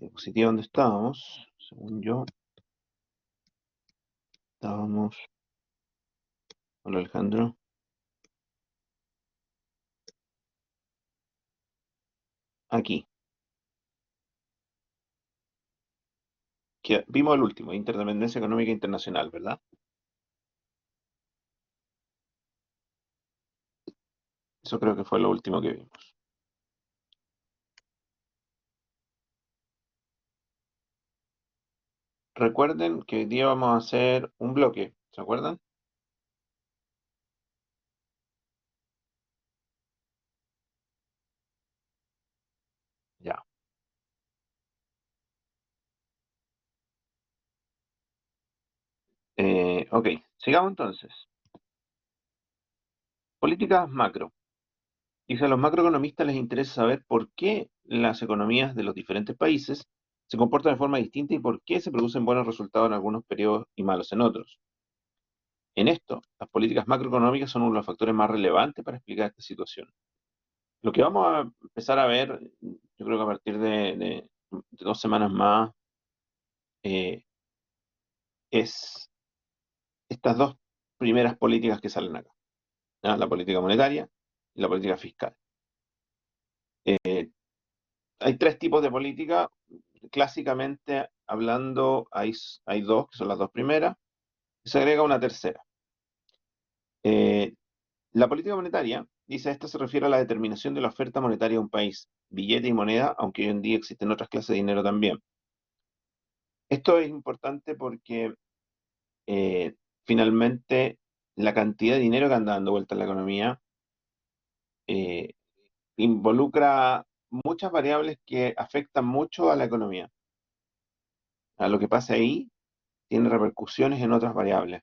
diapositiva donde estábamos, según yo, estábamos. Hola Alejandro. Aquí. Vimos el último, interdependencia económica internacional, ¿verdad? Eso creo que fue lo último que vimos. Recuerden que hoy día vamos a hacer un bloque, ¿se acuerdan? Ya. Ok, sigamos entonces. Políticas macro. Dice, a los macroeconomistas les interesa saber por qué las economías de los diferentes países se comportan de forma distinta y por qué se producen buenos resultados en algunos periodos y malos en otros. En esto, las políticas macroeconómicas son uno de los factores más relevantes para explicar esta situación. Lo que vamos a empezar a ver, yo creo que a partir de 2 semanas más, eh, es estas dos primeras políticas que salen acá, ¿ya? La política monetaria y la política fiscal. Hay tres tipos de política. Clásicamente hablando, hay dos, que son las dos primeras, y se agrega una tercera. Eh, la política monetaria, dice, esta se refiere a la determinación de la oferta monetaria de un país, billete y moneda, aunque hoy en día existen otras clases de dinero también. Esto es importante porque finalmente la cantidad de dinero que anda dando vuelta en la economía eh, involucra muchas variables que afectan mucho a la economía. A lo que pasa ahí tiene repercusiones en otras variables.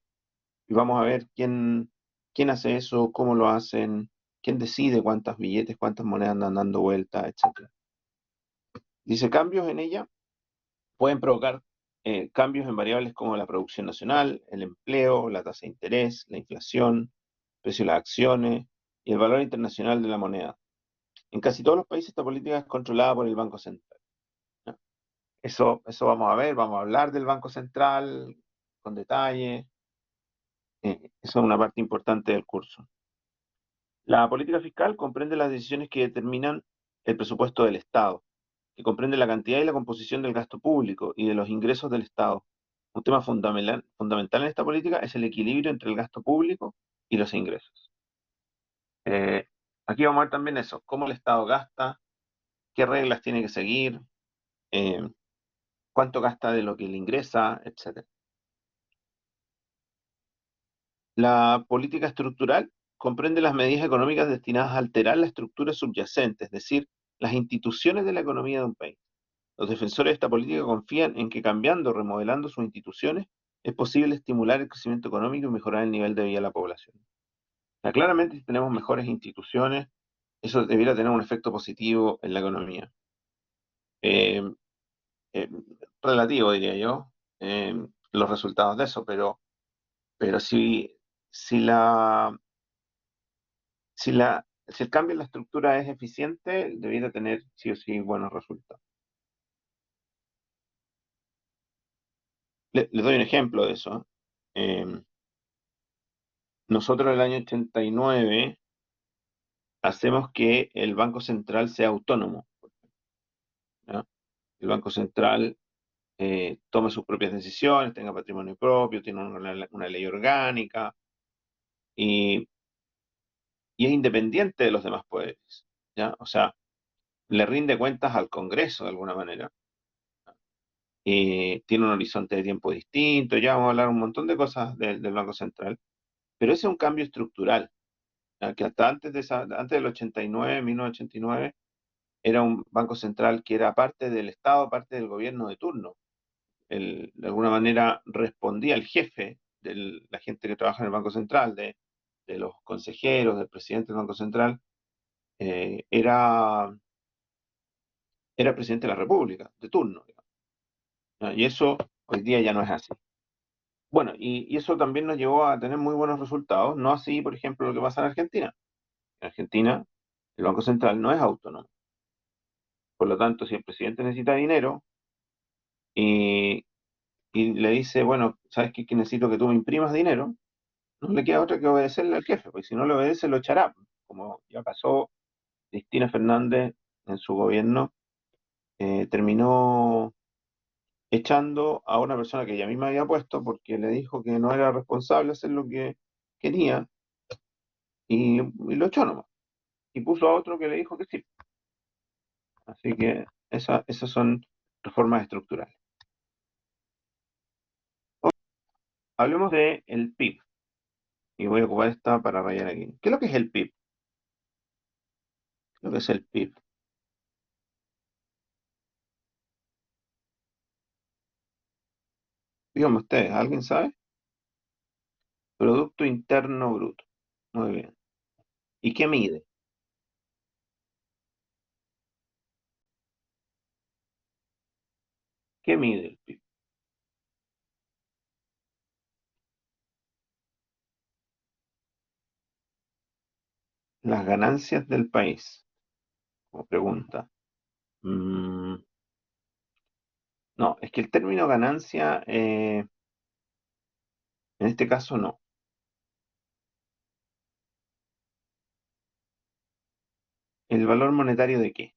Y vamos a ver quién hace eso, cómo lo hacen, quién decide cuántas billetes, cuántas monedas andan dando vuelta, etc. Dice, cambios en ella pueden provocar cambios en variables como la producción nacional, el empleo, la tasa de interés, la inflación, el precio de las acciones y el valor internacional de la moneda. En casi todos los países esta política es controlada por el Banco Central, ¿ya? Eso vamos a hablar del Banco Central con detalle. Eso es una parte importante del curso. La política fiscal comprende las decisiones que determinan el presupuesto del Estado, que comprende la cantidad y la composición del gasto público y de los ingresos del Estado. Un tema fundamental en esta política es el equilibrio entre el gasto público y los ingresos. Eh, Aquí vamos a ver también eso, cómo el Estado gasta, qué reglas tiene que seguir, eh, cuánto gasta de lo que le ingresa, etc. La política estructural comprende las medidas económicas destinadas a alterar la estructura subyacente, es decir, las instituciones de la economía de un país. Los defensores de esta política confían en que cambiando o remodelando sus instituciones es posible estimular el crecimiento económico y mejorar el nivel de vida de la población. O sea, claramente, si tenemos mejores instituciones, eso debiera tener un efecto positivo en la economía. Eh, eh, Relativo, diría yo, los resultados de eso, pero si la, si el cambio en la estructura es eficiente, debiera tener sí o sí buenos resultados. Les doy un ejemplo de eso. Eh, Nosotros en el año 89 hacemos que el Banco Central sea autónomo, ¿ya? El Banco Central tome sus propias decisiones, tenga patrimonio propio, tiene una ley orgánica y, y es independiente de los demás poderes, ¿ya? O sea, le rinde cuentas al Congreso de alguna manera. Tiene un horizonte de tiempo distinto, ya vamos a hablar un montón de cosas del Banco Central, pero ese es un cambio estructural, ¿ya? Que hasta antes del 89, 1989, era un banco central que era parte del Estado, parte del gobierno de turno. De alguna manera respondía al jefe de la gente que trabaja en el Banco Central, de los consejeros, del presidente del Banco Central, era el presidente de la República, de turno, digamos, ¿ya? Y eso hoy día ya no es así. Bueno, y eso también nos llevó a tener muy buenos resultados, no así, por ejemplo, lo que pasa en Argentina. En Argentina, el Banco Central no es autónomo. Por lo tanto, si el presidente necesita dinero, y, y le dice, bueno, ¿sabes qué? Que necesito que tú me imprimas dinero. No le queda otra que obedecerle al jefe, porque si no le obedece lo echará, como ya pasó Cristina Fernández en su gobierno, terminó echando a una persona que ella misma había puesto porque le dijo que no era responsable hacer lo que quería y lo echó nomás. Y puso a otro que le dijo que sí. Así que esas son reformas estructurales. Hablemos de el PIB y voy a ocupar esta para rayar aquí. ¿Qué es lo que es el PIB? ¿Qué es lo que es el PIB? Díganme ustedes, ¿alguien sabe? Producto Interno Bruto. Muy bien. ¿Y qué mide? ¿Qué mide el PIB? Las ganancias del país, como pregunta. Mm, no, es que el término ganancia, en este caso no. ¿El valor monetario de qué?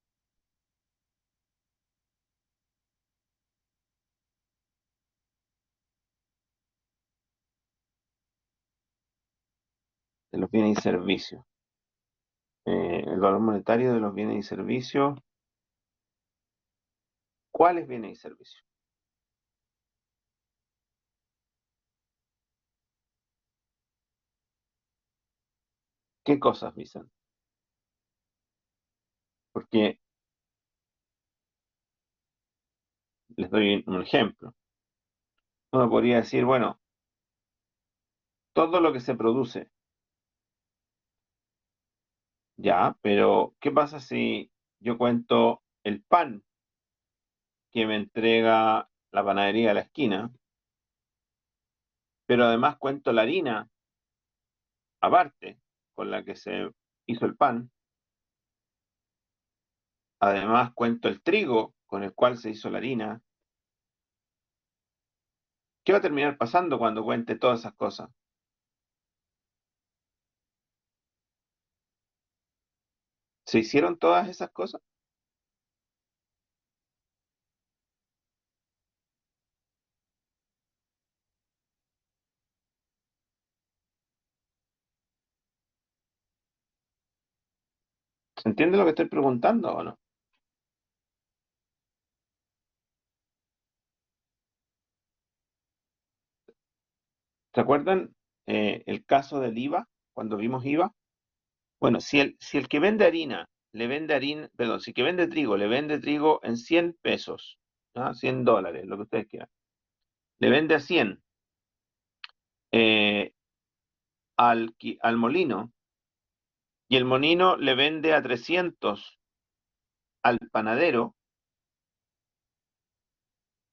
De los bienes y servicios. El valor monetario de los bienes y servicios. ¿Cuáles bienes y servicios? ¿Qué cosas, Vicente? Porque les doy un ejemplo. Uno podría decir, bueno, todo lo que se produce, ya, pero ¿qué pasa si yo cuento el pan que me entrega la panadería de la esquina, pero además cuento la harina aparte con la que se hizo el pan, además cuento el trigo con el cual se hizo la harina? ¿Qué va a terminar pasando cuando cuente todas esas cosas? ¿Se hicieron todas esas cosas? ¿Se entiende lo que estoy preguntando o no? ¿Se acuerdan el caso del IVA, cuando vimos IVA? Bueno, si el que vende harina le vende harina, perdón, si el que vende trigo le vende trigo en 100 pesos, ¿ah? $100, lo que ustedes quieran, le vende a 100 eh, al molino y el molino le vende a 300 al panadero,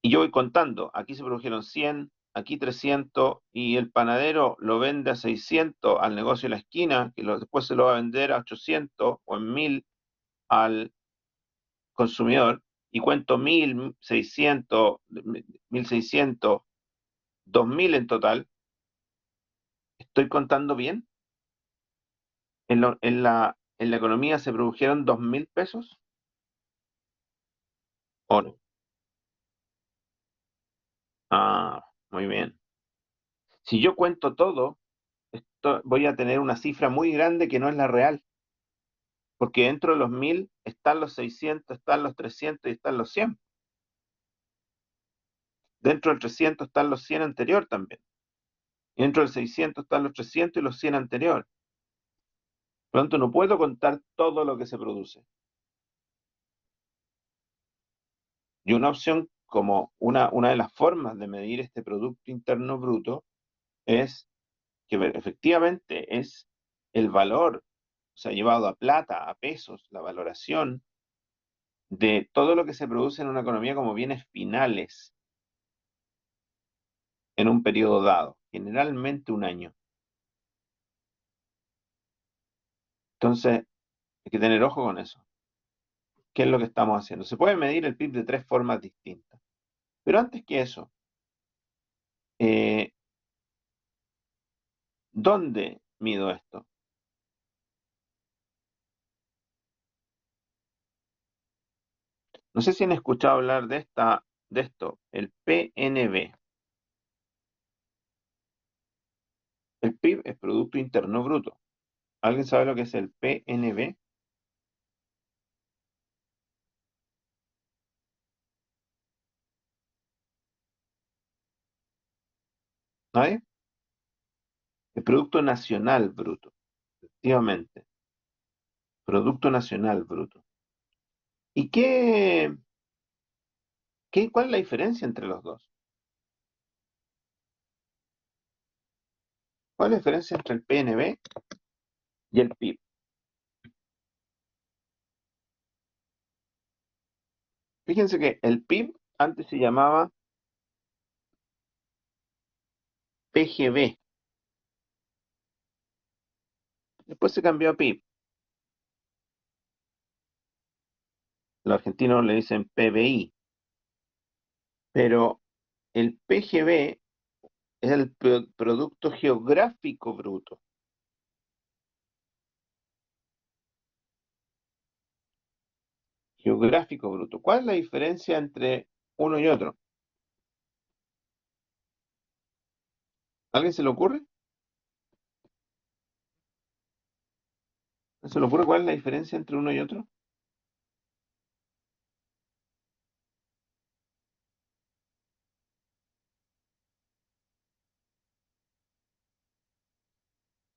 y yo voy contando, aquí se produjeron 100, aquí 300 y el panadero lo vende a 600 al negocio de la esquina, que después se lo va a vender a 800 o en 1000 al consumidor, y cuento 1600, 1600, 2000 en total. ¿Estoy contando bien? ¿En la economía se produjeron 2000 pesos o no? Ah, muy bien. Si yo cuento todo, voy a tener una cifra muy grande que no es la real, porque dentro de los 1000 están los 600, están los 300 y están los 100. Dentro del 300 están los 100 anterior también. Y dentro del 600 están los 300 y los 100 anterior. Por lo tanto, no puedo contar todo lo que se produce. Y una opción, como una de las formas de medir este Producto Interno Bruto, es que efectivamente es el valor, o sea, llevado a plata, a pesos, la valoración de todo lo que se produce en una economía como bienes finales en un periodo dado, generalmente un año. Entonces, hay que tener ojo con eso. ¿Qué es lo que estamos haciendo? Se puede medir el PIB de tres formas distintas. Pero antes que eso, eh, ¿dónde mido esto? No sé si han escuchado hablar de esto, el PNB. El PIB es Producto Interno Bruto. ¿Alguien sabe lo que es el PNB? ¿Nadie? El Producto Nacional Bruto, efectivamente. Producto Nacional Bruto. ¿Y cuál es la diferencia entre los dos? ¿Cuál es la diferencia entre el PNB y el PIB? Fíjense que el PIB antes se llamaba PGB, después se cambió a PIB. Los argentinos le dicen PBI, pero el PGB es el Producto Geográfico Bruto. Geográfico Bruto. ¿Cuál es la diferencia entre uno y otro? ¿Alguien se le ocurre? ¿Se le ocurre cuál es la diferencia entre uno y otro?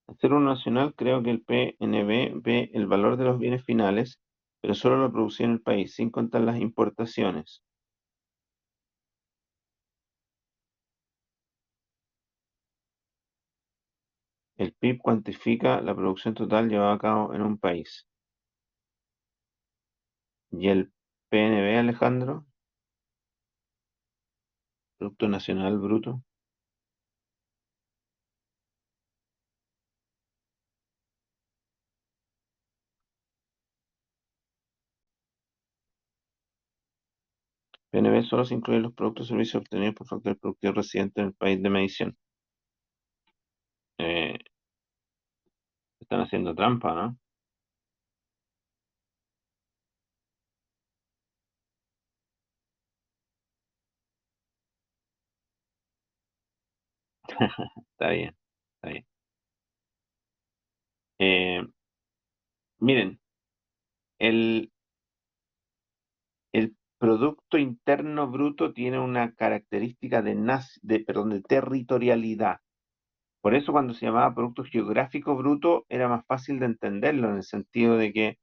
Al ser uno nacional, creo que el PNB ve el valor de los bienes finales, pero solo lo producido en el país, sin contar las importaciones. El PIB cuantifica la producción total llevada a cabo en un país. ¿Y el PNB, Alejandro? Producto Nacional Bruto. PNB solo se incluye los productos y servicios obtenidos por factores productivos residentes en el país de medición. Eh, Están haciendo trampa, ¿no? Está bien, está bien. Eh, Miren, el, el Producto Interno Bruto tiene una característica perdón, de territorialidad. Por eso cuando se llamaba Producto Geográfico Bruto era más fácil de entenderlo en el sentido de que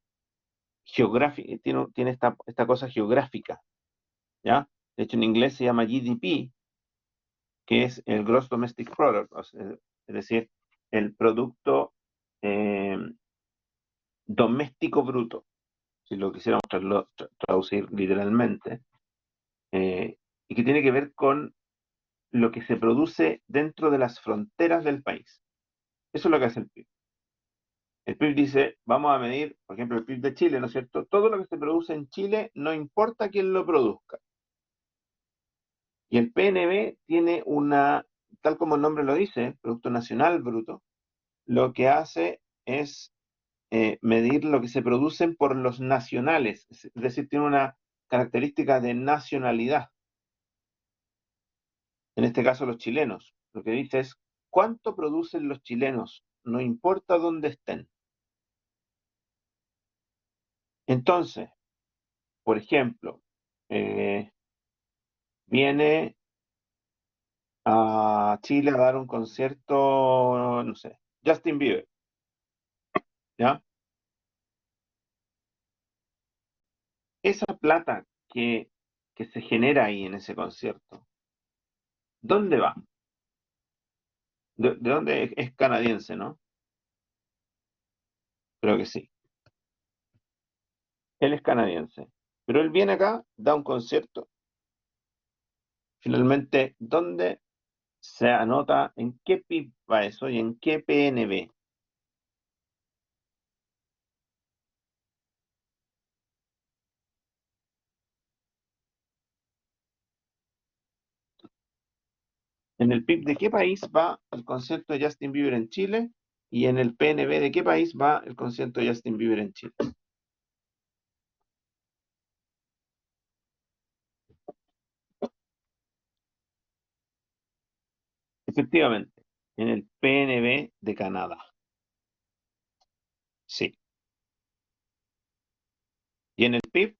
tiene esta cosa geográfica, ¿ya? De hecho, en inglés se llama GDP, que es el Gross Domestic Product, o sea, es decir, el Producto eh, Doméstico Bruto, si lo quisiéramos traducir literalmente, y que tiene que ver con lo que se produce dentro de las fronteras del país. Eso es lo que hace el PIB. El PIB dice, vamos a medir, por ejemplo, el PIB de Chile, ¿no es cierto? Todo lo que se produce en Chile, no importa quién lo produzca. Y el PNB tiene tal como el nombre lo dice, Producto Nacional Bruto, lo que hace es medir lo que se producen por los nacionales, es decir, tiene una característica de nacionalidad, en este caso los chilenos. Lo que dice es cuánto producen los chilenos, no importa dónde estén. Entonces, por ejemplo, eh, viene a Chile a dar un concierto, no sé, Justin Bieber, ¿ya? Esa plata que se genera ahí en ese concierto, ¿dónde va? ¿De dónde es canadiense, no? Creo que sí. Él es canadiense. Pero él viene acá, da un concierto. Finalmente, ¿dónde se anota en qué PIB va eso y en qué PNB? ¿En el PIB de qué país va el concierto de Justin Bieber en Chile? ¿Y en el PNB de qué país va el concierto de Justin Bieber en Chile? Efectivamente, en el PNB de Canadá. Sí. ¿Y en el PIB?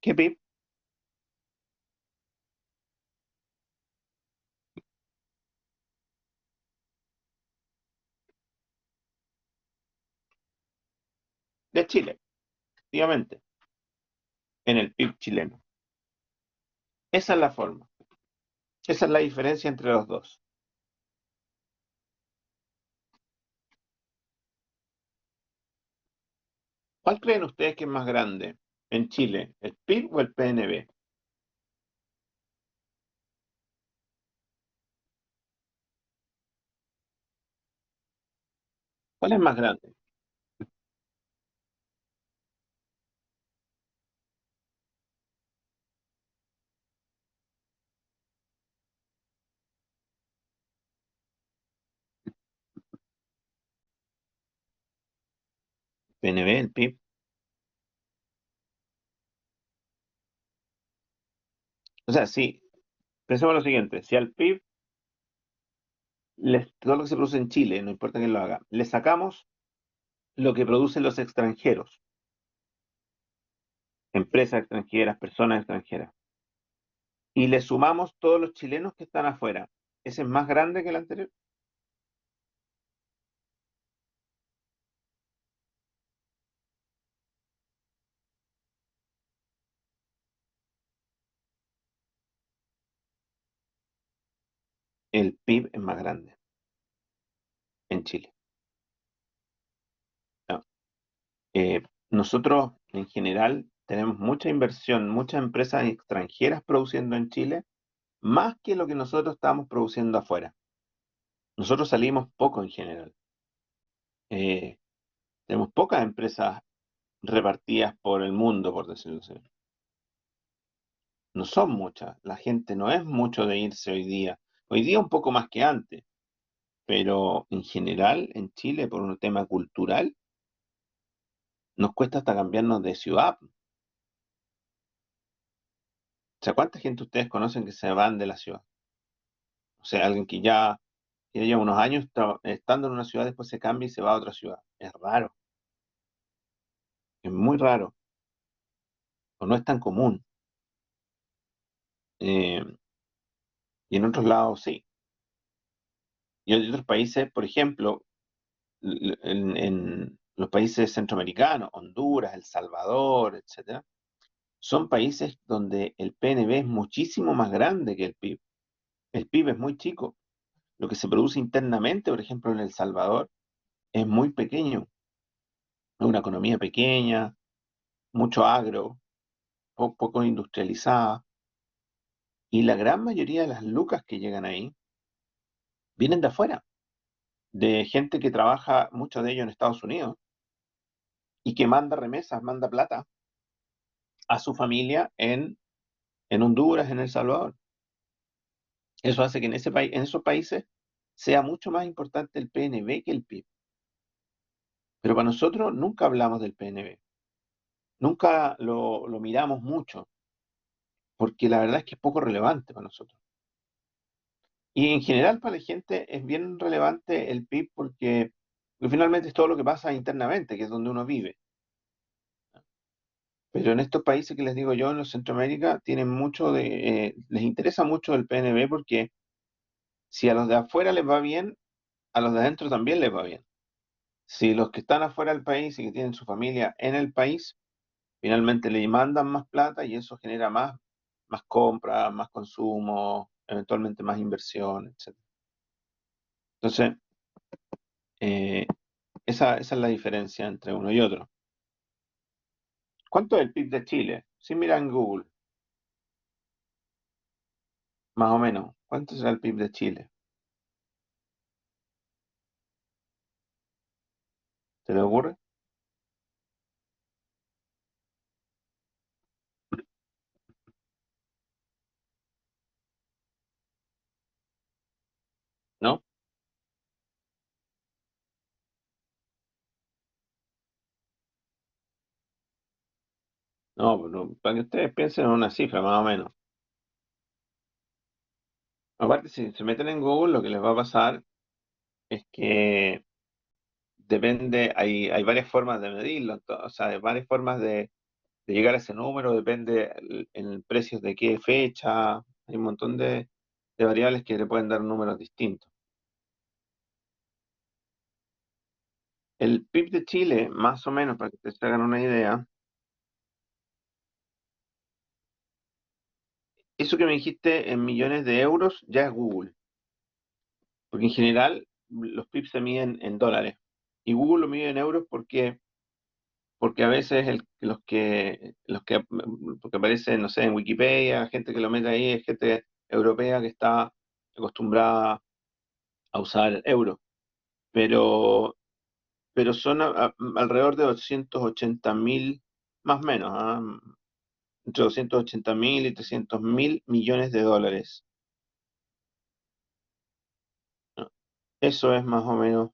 ¿Qué PIB? De Chile, efectivamente, en el PIB chileno. Esa es la forma. Esa es la diferencia entre los dos. ¿Cuál creen ustedes que es más grande en Chile, el PIB o el PNB? ¿Cuál es más grande? PNB, el PIB. O sea, sí, pensemos lo siguiente, si al PIB, todo lo que se produce en Chile, no importa quién lo haga, le sacamos lo que producen los extranjeros, empresas extranjeras, personas extranjeras, y le sumamos todos los chilenos que están afuera, ¿ese es más grande que el anterior? El PIB es más grande en Chile. ¿No? Nosotros, en general, tenemos mucha inversión, muchas empresas extranjeras produciendo en Chile, más que lo que nosotros estamos produciendo afuera. Nosotros salimos poco en general. Eh, Tenemos pocas empresas repartidas por el mundo, por decirlo así. No son muchas. La gente no es mucho de irse hoy día. Hoy día un poco más que antes, pero en general en Chile, por un tema cultural, nos cuesta hasta cambiarnos de ciudad. O sea, ¿cuánta gente ustedes conocen que se van de la ciudad? O sea, alguien que ya lleva unos años estando en una ciudad, después se cambia y se va a otra ciudad. Es raro, es muy raro, o no es tan común. Eh, y en otros lados sí. Y en otros países, por ejemplo, en los países centroamericanos, Honduras, El Salvador, etcétera, son países donde el PNB es muchísimo más grande que el PIB. El PIB es muy chico. Lo que se produce internamente, por ejemplo, en El Salvador, es muy pequeño. Es una economía pequeña, mucho agro, poco industrializada, y la gran mayoría de las lucas que llegan ahí vienen de afuera, de gente que trabaja, muchos de ellos en Estados Unidos, y que manda remesas, manda plata a su familia en Honduras, en El Salvador. Eso hace que en ese país, en esos países sea mucho más importante el PNB que el PIB. Pero para nosotros nunca hablamos del PNB, nunca lo miramos mucho, porque la verdad es que es poco relevante para nosotros. Y en general para la gente es bien relevante el PIB porque finalmente es todo lo que pasa internamente, que es donde uno vive. Pero en estos países que les digo yo, en los Centroamérica, les interesa mucho el PNB porque si a los de afuera les va bien, a los de adentro también les va bien. Si los que están afuera del país y que tienen su familia en el país, finalmente le mandan más plata y eso genera más compras, más consumo, eventualmente más inversión, etc. Entonces, eh, esa es la diferencia entre uno y otro. ¿Cuánto es el PIB de Chile? Si mira en Google, más o menos, ¿cuánto será el PIB de Chile? ¿Se le ocurre? No, pero para que ustedes piensen en una cifra más o menos. Aparte, si se meten en Google, lo que les va a pasar es que depende, hay varias formas de medirlo, o sea, hay varias formas de llegar a ese número, depende en precios de qué fecha, hay un montón de variables que le pueden dar números distintos. El PIB de Chile, más o menos, para que ustedes se hagan una idea, eso que me dijiste en millones de euros ya es Google, porque en general los PIB se miden en dólares y Google lo mide en euros porque a veces porque aparece, no sé, en Wikipedia, gente que lo mete ahí, es gente europea que está acostumbrada a usar euros, pero, pero son alrededor de 280.000, más o menos, entre 280.000 y 300.000 millones de dólares, ¿no? Eso es más o menos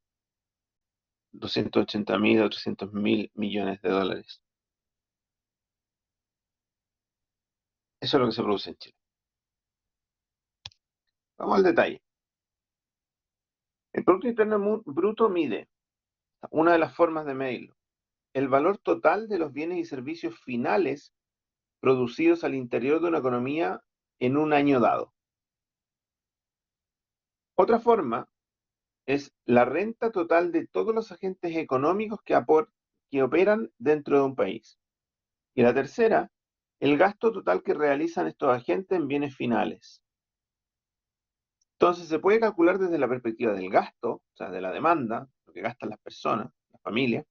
280.000 o 300.000 millones de dólares. Eso es lo que se produce en Chile. Vamos al detalle. El Producto Interno Bruto mide, una de las formas de medirlo, el valor total de los bienes y servicios finales producidos al interior de una economía en un año dado. Otra forma es la renta total de todos los agentes económicos que operan dentro de un país. Y la tercera, el gasto total que realizan estos agentes en bienes finales. Entonces se puede calcular desde la perspectiva del gasto, o sea, de la demanda, lo que gastan las personas, las familias,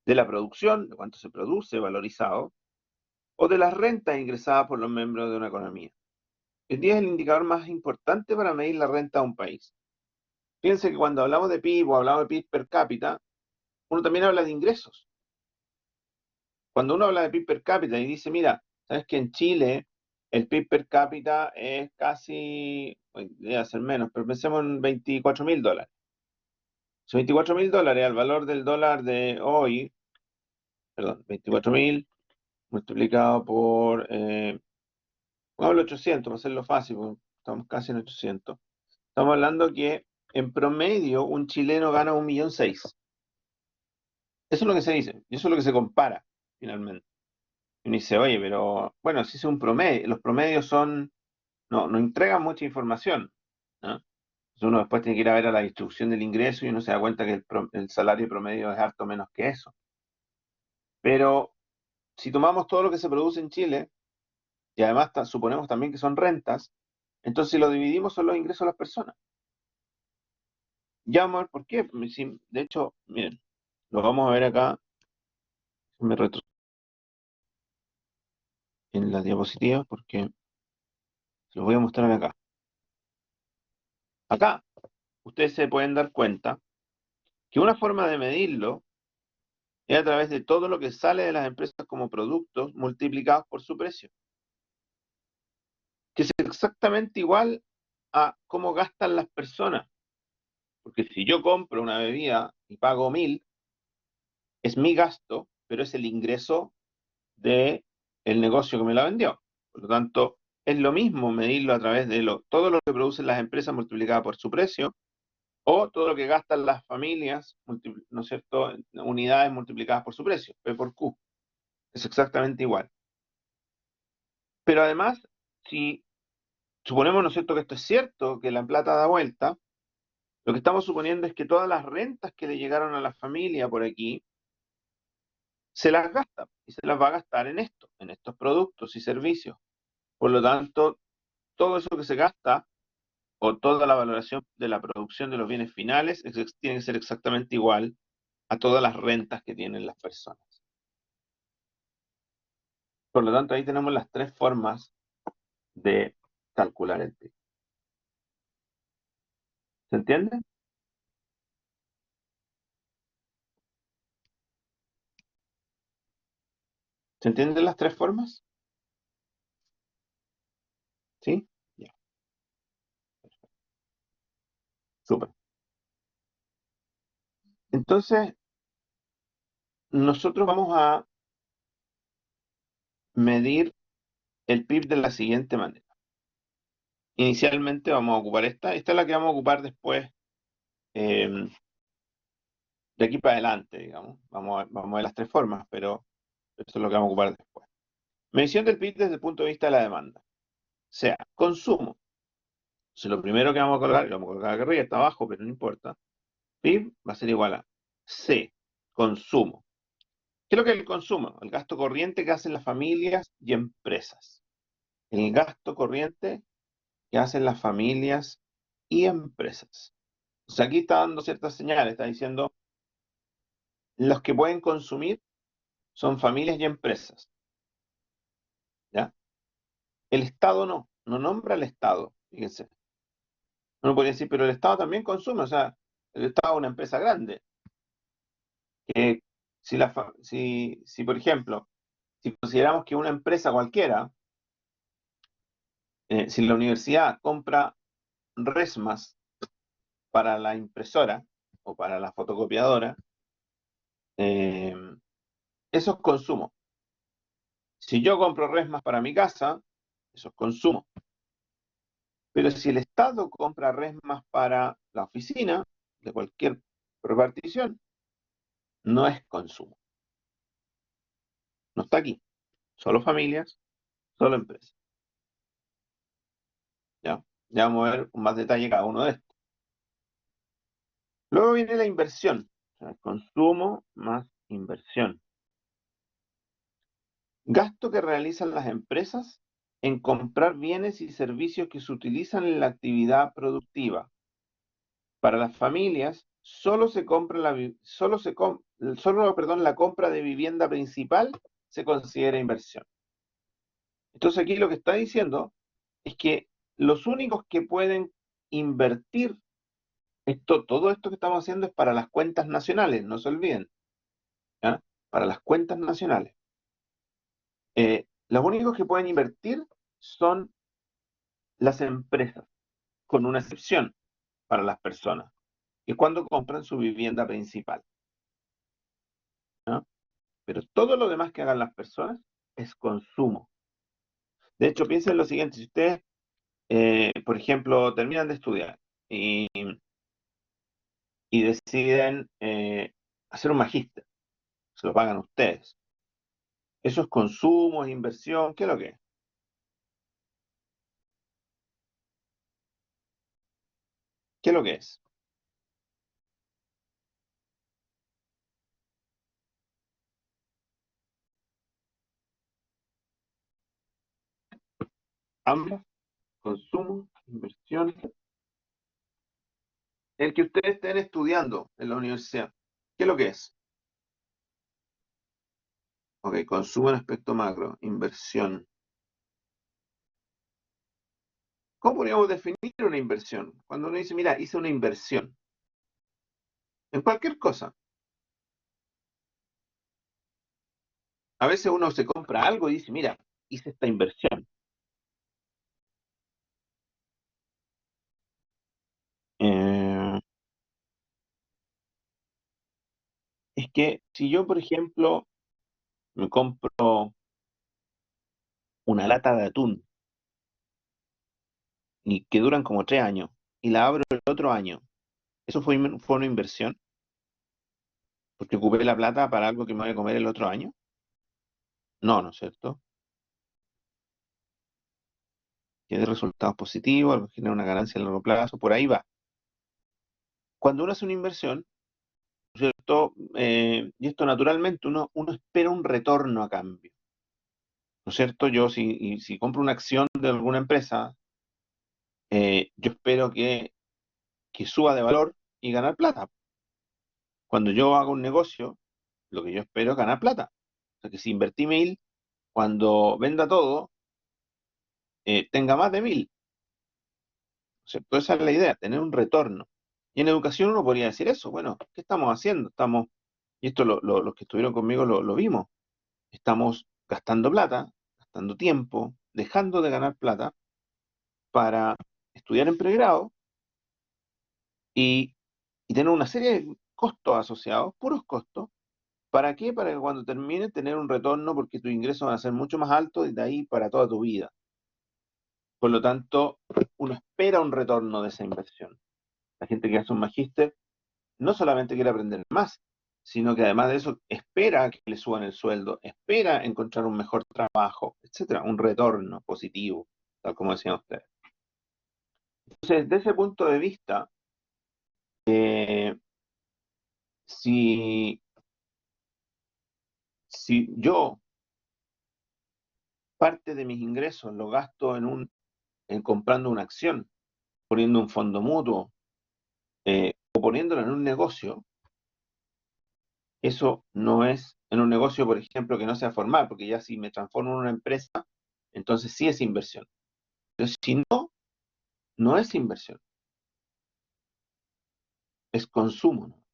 de la producción, de cuánto se produce valorizado, o de las rentas ingresadas por los miembros de una economía. El día es el indicador más importante para medir la renta de un país. Fíjense que cuando hablamos de PIB o hablamos de PIB per cápita, uno también habla de ingresos. Cuando uno habla de PIB per cápita y dice, mira, sabes que en Chile el PIB per cápita es casi, debe ser menos, pero pensemos en 24.000 dólares. Esos 24.000 dólares al valor del dólar de hoy, perdón, 24.000 multiplicado por, pongámoslo 800 para hacerlo fácil, porque estamos casi en 800. Estamos hablando que en promedio un chileno gana 1.600.000. Eso es lo que se dice, y eso es lo que se compara finalmente. Y uno dice, oye, pero bueno, si es un promedio, los promedios no entregan mucha información, ¿no? Entonces uno después tiene que ir a ver a la distribución del ingreso y uno se da cuenta que el salario promedio es harto menos que eso. Pero si tomamos todo lo que se produce en Chile, y además suponemos también que son rentas, entonces si lo dividimos son los ingresos de las personas. Ya vamos a ver por qué. De hecho, miren, lo vamos a ver acá, me retro en la diapositiva porque se los voy a mostrar acá. Acá ustedes se pueden dar cuenta que una forma de medirlo es a través de todo lo que sale de las empresas como productos multiplicados por su precio, que es exactamente igual a cómo gastan las personas. Porque si yo compro una bebida y pago 1.000, es mi gasto, pero es el ingreso de el negocio que me la vendió. Por lo tanto, es lo mismo medirlo a través de todo lo que producen las empresas multiplicado por su precio o todo lo que gastan las familias, ¿no es cierto?, unidades multiplicadas por su precio, P por Q. Es exactamente igual. Pero además, si suponemos, ¿no es cierto?, que esto es cierto, que la plata da vuelta, lo que estamos suponiendo es que todas las rentas que le llegaron a la familia por aquí, se las gasta y se las va a gastar en esto, en estos productos y servicios. Por lo tanto, todo eso que se gasta o toda la valoración de la producción de los bienes finales tiene que ser exactamente igual a todas las rentas que tienen las personas. Por lo tanto, ahí tenemos las tres formas de calcular el PIB. ¿Se entiende? ¿Se entienden las tres formas? ¿Sí? Ya, súper. Entonces, nosotros vamos a medir el PIB de la siguiente manera. Inicialmente vamos a ocupar esta es la que vamos a ocupar después, eh, de aquí para adelante, digamos. Vamos a ver las tres formas, pero eso es lo que vamos a ocupar después. Medición del PIB desde el punto de vista de la demanda. O sea, consumo. Entonces, lo primero que vamos a colocar, y lo vamos a colocar acá arriba, está abajo, pero no importa. PIB va a ser igual a C, consumo. ¿Qué es lo que es el consumo? El gasto corriente que hacen las familias y empresas. El gasto corriente que hacen las familias y empresas. O sea, aquí está dando ciertas señales, está diciendo, los que pueden consumir son familias y empresas, ¿ya? El Estado no nombra al Estado, fíjense. Uno podría decir, pero el Estado también consume, o sea, el Estado es una empresa grande, que si, por ejemplo, si consideramos que una empresa cualquiera, si la universidad compra resmas para la impresora o para la fotocopiadora, eh, eso es consumo. Si yo compro resmas para mi casa, eso es consumo. Pero si el Estado compra resmas para la oficina de cualquier repartición, no es consumo. No está aquí. Solo familias, solo empresas. ¿Ya? Ya vamos a ver con más detalle cada uno de estos. Luego viene la inversión. O sea, consumo más inversión. Gasto que realizan las empresas en comprar bienes y servicios que se utilizan en la actividad productiva. Para las familias, solo se compra perdón, la compra de vivienda principal se considera inversión. Entonces aquí lo que está diciendo es que los únicos que pueden invertir todo esto que estamos haciendo es para las cuentas nacionales, no se olviden, ¿ya? Para las cuentas nacionales. Los únicos que pueden invertir son las empresas, con una excepción para las personas, que es cuando compran su vivienda principal, ¿no? Pero todo lo demás que hagan las personas es consumo. De hecho, piensen en lo siguiente, si ustedes, por ejemplo, terminan de estudiar y deciden hacer un magíster, se lo pagan ustedes. Eso es consumo, es inversión, ¿qué es lo que es? ¿Qué es lo que es? Ambas, consumo, inversión. El que ustedes estén estudiando en la universidad, ¿qué es lo que es? Ok, consumo en aspecto macro, inversión. ¿Cómo podríamos definir una inversión? Cuando uno dice, mira, hice una inversión en cualquier cosa. A veces uno se compra algo y dice, mira, hice esta inversión. Eh, es que si yo, por ejemplo, me compro una lata de atún y que duran como 3 años y la abro el otro año, ¿eso fue una inversión? Porque ocupé la plata para algo que me voy a comer el otro año. No, ¿no es cierto? Tiene resultados positivos, algo que genera una ganancia a largo plazo, por ahí va. Cuando uno hace una inversión, ¿cierto? Y esto naturalmente uno espera un retorno a cambio, ¿no es cierto? Yo si compro una acción de alguna empresa, yo espero que suba de valor y ganar plata. Cuando yo hago un negocio, lo que yo espero es ganar plata. O sea, que si invertí 1.000, cuando venda todo, tenga más de 1.000. ¿Cierto? Esa es la idea, tener un retorno. Y en educación uno podría decir eso. Bueno, ¿qué estamos haciendo? Y esto los que estuvieron conmigo lo vimos. Estamos gastando plata, gastando tiempo, dejando de ganar plata para estudiar en pregrado y tener una serie de costos asociados, puros costos, ¿Para qué? Para que cuando termine tener un retorno, porque tus ingresos van a ser mucho más altos y de ahí para toda tu vida. Por lo tanto, uno espera un retorno de esa inversión. La gente que hace un magíster no solamente quiere aprender más, sino que además de eso espera que le suban el sueldo, espera encontrar un mejor trabajo, etcétera, un retorno positivo, tal como decían ustedes. Entonces, desde ese punto de vista, eh, si, si yo parte de mis ingresos lo gasto en comprando una acción, poniendo un fondo mutuo, o poniéndolo en un negocio, eso no es en un negocio, por ejemplo, que no sea formal, porque ya si me transformo en una empresa, entonces sí es inversión. Pero si no, no es inversión, es consumo, ¿no?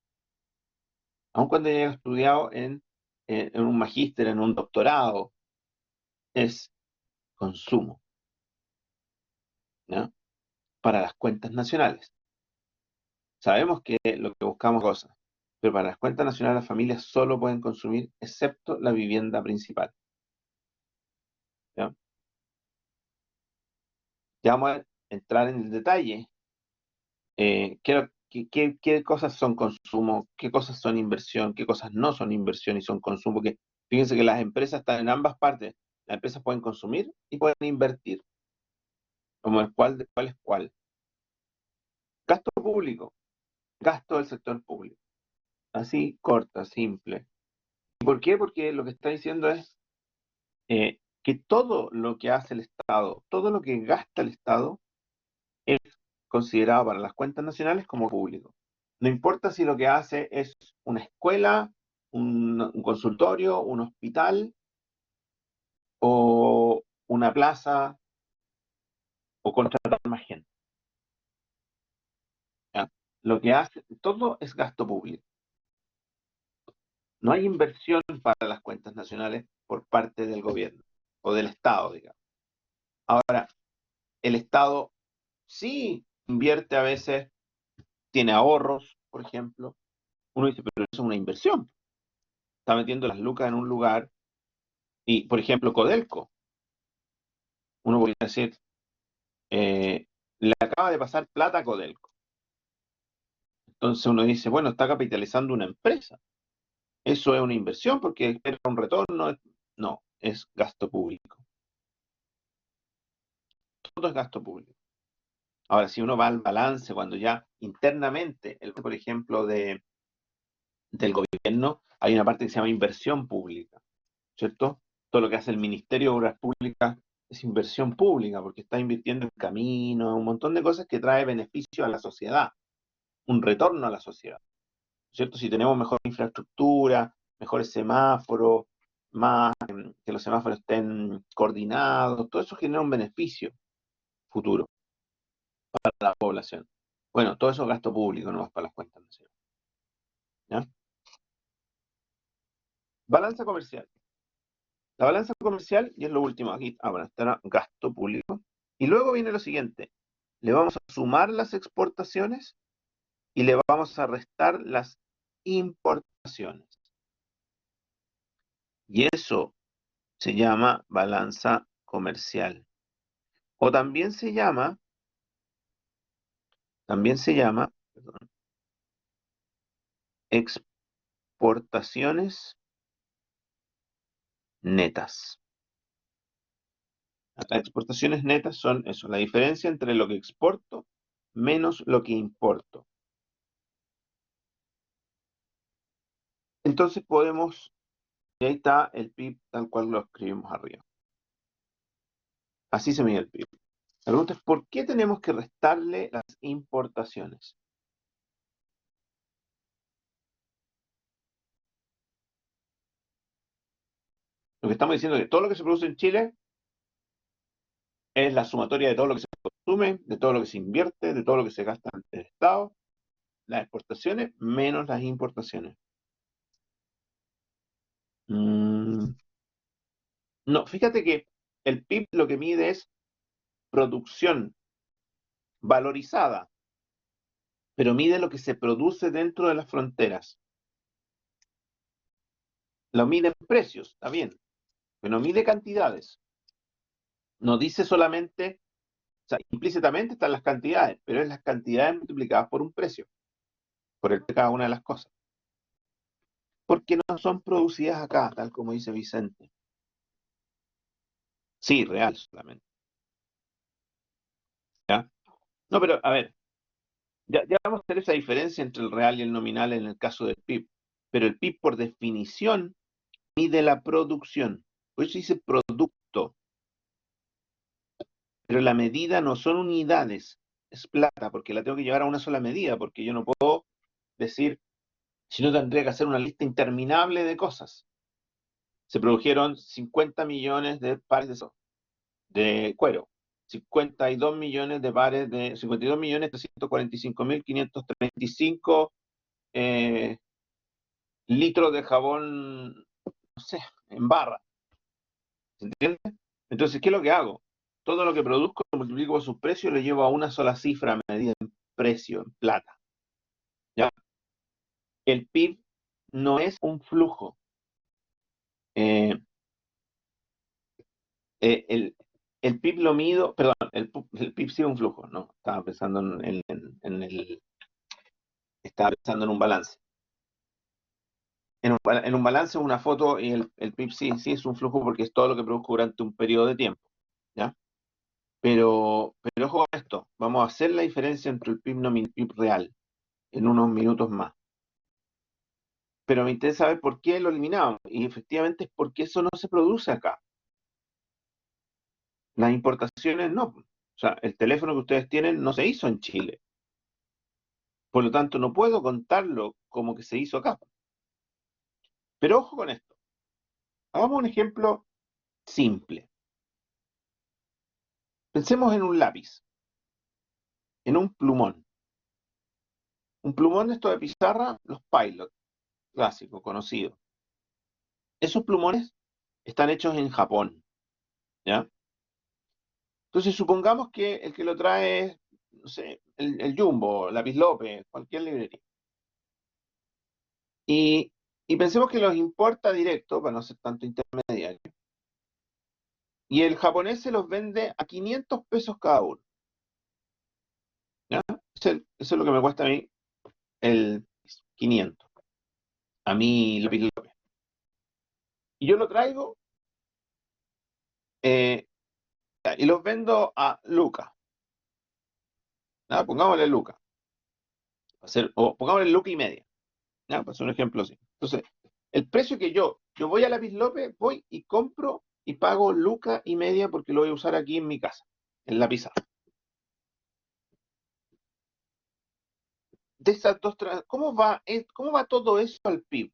Aun cuando haya estudiado en un magíster, en un doctorado, es consumo, ¿no? Para las cuentas nacionales. Sabemos que lo que buscamos es cosas, pero para las cuentas nacionales las familias solo pueden consumir excepto la vivienda principal, ¿ya? Ya vamos a entrar en el detalle. ¿Qué cosas son consumo? ¿Qué cosas son inversión? ¿Qué cosas no son inversión y son consumo? Porque fíjense que las empresas están en ambas partes. Las empresas pueden consumir y pueden invertir. Como el cuál es cuál. Gasto público, gasto del sector público. Así, corta, simple. ¿Por qué? Porque lo que está diciendo es que todo lo que hace el Estado, todo lo que gasta el Estado, es considerado para las cuentas nacionales como público. No importa si lo que hace es una escuela, un consultorio, un hospital o una plaza o contratar más gente. ¿Ya? Lo que hace, todo es gasto público. No hay inversión para las cuentas nacionales por parte del gobierno o del Estado, digamos. Ahora, el Estado sí invierte a veces, tiene ahorros, por ejemplo. Uno dice, pero eso es una inversión. Está metiendo las lucas en un lugar y, por ejemplo, Codelco. Uno podría decir, le acaba de pasar plata a Codelco. Entonces uno dice, bueno, está capitalizando una empresa. Eso es una inversión porque espera un retorno. No, es gasto público. Todo es gasto público. Ahora, si uno va al balance, cuando ya internamente, por ejemplo, del gobierno, hay una parte que se llama inversión pública, ¿cierto? Todo lo que hace el Ministerio de Obras Públicas es inversión pública porque está invirtiendo en caminos, un montón de cosas que trae beneficio a la sociedad, un retorno a la sociedad, ¿cierto? Si tenemos mejor infraestructura, mejores semáforos, más que los semáforos estén coordinados, todo eso genera un beneficio futuro para la población. Bueno, todo eso es gasto público, no es para las cuentas nacionales. ¿Ya? Balanza comercial. La balanza comercial, y es lo último aquí, bueno, estará gasto público. Y luego viene lo siguiente, le vamos a sumar las exportaciones y le vamos a restar las importaciones. Y eso se llama balanza comercial. O también se llama, perdón, exportaciones netas. Las exportaciones netas son eso, la diferencia entre lo que exporto menos lo que importo. Entonces y ahí está el PIB tal cual lo escribimos arriba. Así se mide el PIB. La pregunta es, ¿por qué tenemos que restarle las importaciones? Lo que estamos diciendo es que todo lo que se produce en Chile es la sumatoria de todo lo que se consume, de todo lo que se invierte, de todo lo que se gasta en el Estado, las exportaciones menos las importaciones. Mm, no, fíjate que el PIB lo que mide es producción valorizada, pero mide lo que se produce dentro de las fronteras. lo mide en precios, está bien, pero no mide cantidades. No dice solamente, o sea, implícitamente están las cantidades, pero es las cantidades multiplicadas por un precio, por el de cada una de las cosas. Porque no son producidas acá, tal como dice Vicente. Sí, real solamente. ¿Ya? No, pero a ver, ya vamos a hacer esa diferencia entre el real y el nominal en el caso del PIB. Pero el PIB, por definición, mide la producción. Por eso dice producto. Pero la medida no son unidades, es plata, porque la tengo que llevar a una sola medida, porque yo no puedo decir, si no tendría que hacer una lista interminable de cosas. Se produjeron 50 millones de pares de cuero, 52 millones de pares de 52 millones 345 mil 535 litros de jabón, no sé, en barra. ¿Se entiende? Entonces, ¿qué es lo que hago? Todo lo que produzco lo multiplico por su precio y lo llevo a una sola cifra medida en precio, en plata. ¿Ya? El PIB no es un flujo. Eh, el, el PIB lo mido, perdón, el PIB sí es un flujo, no, estaba pensando en un balance. En un balance, una foto y el PIB sí es un flujo porque es todo lo que produzco durante un periodo de tiempo. ¿Ya? Pero ojo a esto, vamos a hacer la diferencia entre el PIB nominal y el PIB real en unos minutos más. Pero me interesa saber por qué lo eliminamos. Y efectivamente es porque eso no se produce acá. Las importaciones no. O sea, el teléfono que ustedes tienen no se hizo en Chile. Por lo tanto, no puedo contarlo como que se hizo acá. Pero ojo con esto. Hagamos un ejemplo simple. Pensemos en un lápiz, en un plumón. Un plumón de esto de pizarra, los Pilot, clásico, conocido. Esos plumones están hechos en Japón, ¿ya? Entonces, supongamos que el que lo trae es, no sé, el Jumbo, Lápiz López, cualquier librería. Y, y pensemos que los importa directo, para no ser tanto intermediario, y el japonés se los vende a 500 pesos cada uno, ¿ya? Eso es lo que me cuesta a mí el 500, a mí Lápiz López. Y yo lo traigo eh, y los vendo a Luca, ¿ya? Pongámosle Luca, o pongámosle Luca y media. ¿Ya? Pues un ejemplo así. Entonces, el precio que yo voy a Lápiz López, voy y compro y pago luca y media porque lo voy a usar aquí en mi casa, en la pizarra. De esas dos, cómo va todo eso al PIB?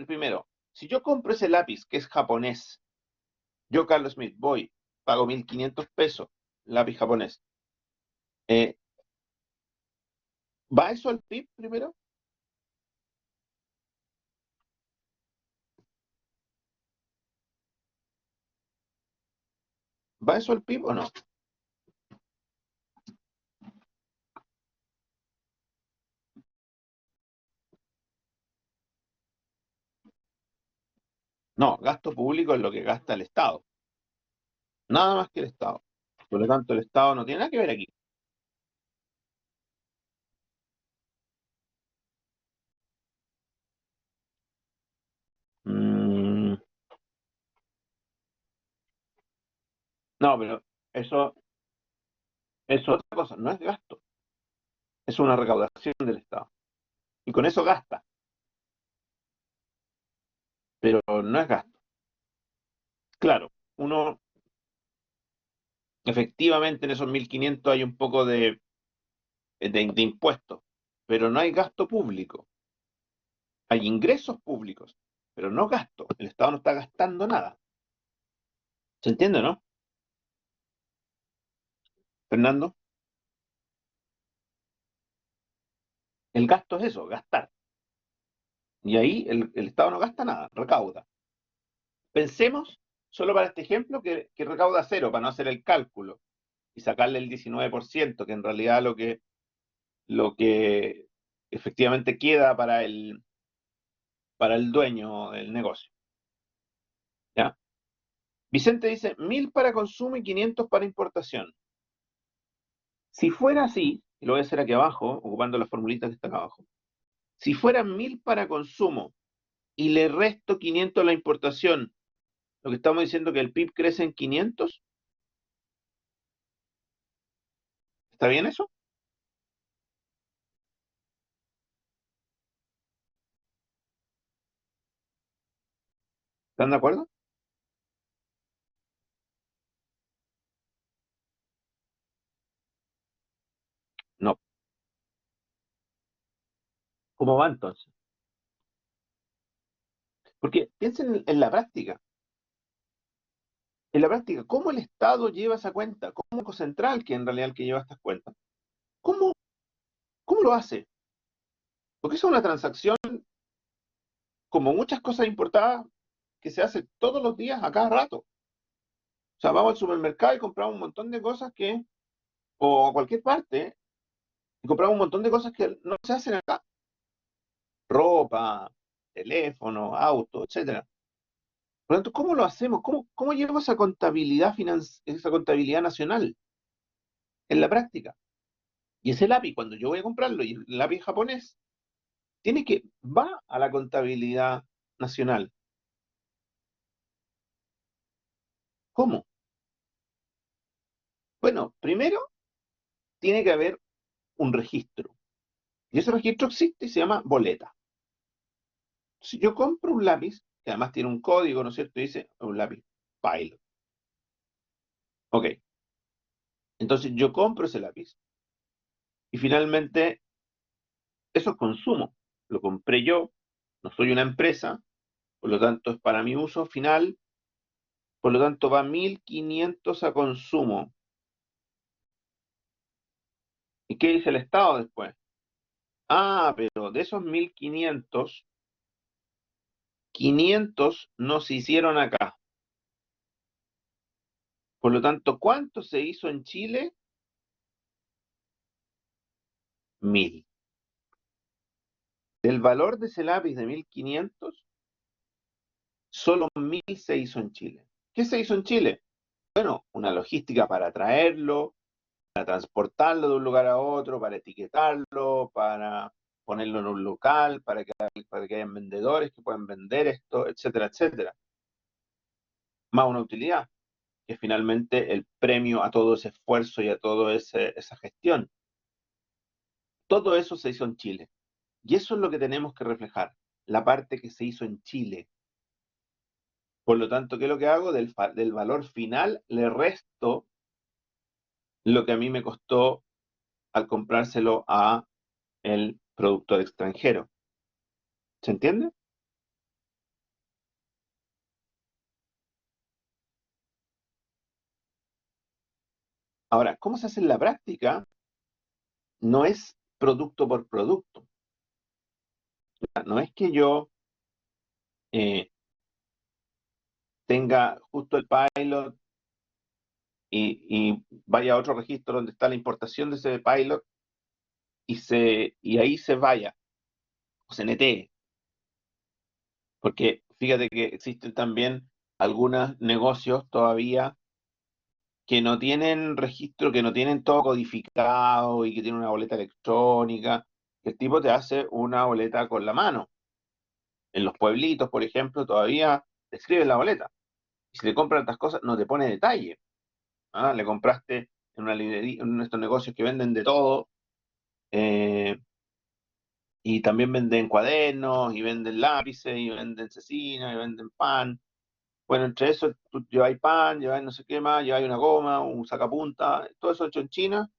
Primero, si yo compro ese lápiz que es japonés, yo, Carlos Smith, voy, pago 1.500 pesos, lápiz japonés. Eh, ¿Va eso al PIB primero? ¿Va eso al PIB o no? No, gasto público es lo que gasta el Estado, nada más que el Estado. Por lo tanto, el Estado no tiene nada que ver aquí. Mm, no, pero eso, eso es otra cosa, no es gasto, es una recaudación del Estado. Y con eso gasta, pero no es gasto. Claro, uno, efectivamente en esos 1.500 hay un poco de impuestos, pero no hay gasto público. Hay ingresos públicos, pero no gasto. El Estado no está gastando nada. ¿Se entiende, no? Fernando, el gasto es eso, gastar. Y ahí el Estado no gasta nada, recauda. Pensemos, solo para este ejemplo, que recauda cero para no hacer el cálculo y sacarle el 19%, que en realidad lo que efectivamente queda para para el dueño del negocio. ¿Ya? Vicente dice 1.000 para consumo y 500 para importación. Si fuera así, y lo voy a hacer aquí abajo, ocupando las formulitas que están abajo, si fueran 1.000 para consumo y le resto 500 a la importación, lo que estamos diciendo que el PIB crece en 500, ¿está bien eso? ¿Están de acuerdo? No. ¿Cómo va entonces? Porque piensen en la práctica. En la práctica, ¿cómo el Estado lleva esa cuenta? ¿Cómo el Banco Central, que en realidad el que lleva estas cuentas? ¿Cómo, cómo lo hace? Porque eso es una transacción, como muchas cosas importadas, que se hace todos los días, a cada rato. O sea, vamos al supermercado y compramos un montón de cosas que, o a cualquier parte, y compramos un montón de cosas que no se hacen acá. Ropa, teléfono, auto, etcétera. Por lo tanto, ¿cómo lo hacemos? ¿Cómo llevamos esa contabilidad nacional en la práctica? Y ese lápiz, cuando yo voy a comprarlo, y el lápiz japonés, va a la contabilidad nacional. ¿Cómo? Bueno, primero tiene que haber un registro. Y ese registro existe y se llama boleta. Si yo compro un lápiz, que además tiene un código, ¿no es cierto? Dice un lápiz Pilot. Ok, entonces yo compro ese lápiz y finalmente eso es consumo. Lo compré yo, no soy una empresa, por lo tanto es para mi uso final, por lo tanto va 1.500 a consumo. ¿Y qué dice el Estado después? Ah, pero de esos 1.500, 500 no se hicieron acá. Por lo tanto, ¿cuánto se hizo en Chile? 1.000. Del valor de ese lápiz de 1.500, solo 1.000 se hizo en Chile. ¿Qué se hizo en Chile? Bueno, una logística para traerlo, para transportarlo de un lugar a otro, para etiquetarlo, para ponerlo en un local, para que hayan vendedores que puedan vender esto, etcétera, etcétera. Más una utilidad, que es finalmente el premio a todo ese esfuerzo y a toda esa gestión. Todo eso se hizo en Chile. Y eso es lo que tenemos que reflejar, la parte que se hizo en Chile. Por lo tanto, ¿qué es lo que hago? Del valor final le resto lo que a mí me costó al comprárselo a el productor extranjero. ¿Se entiende? Ahora, ¿cómo se hace en la práctica? No es producto por producto. No es que yo eh, tenga justo el pilot y vaya a otro registro donde está la importación de ese pilot y ahí se vaya, o se netee. Porque fíjate que existen también algunos negocios todavía que no tienen registro, que no tienen todo codificado y que tienen una boleta electrónica, que el tipo te hace una boleta con la mano. En los pueblitos, por ejemplo, todavía te escriben la boleta. Y si te compran estas cosas, no te pone detalle. ¿Ah? Le compraste en una librería, en estos negocios que venden de todo, eh, y también venden cuadernos, y venden lápices, y venden cecinas, y venden pan. Bueno, entre eso, tú lleváis pan, lleváis no sé qué más, lleváis una goma, un sacapunta, todo eso hecho en China,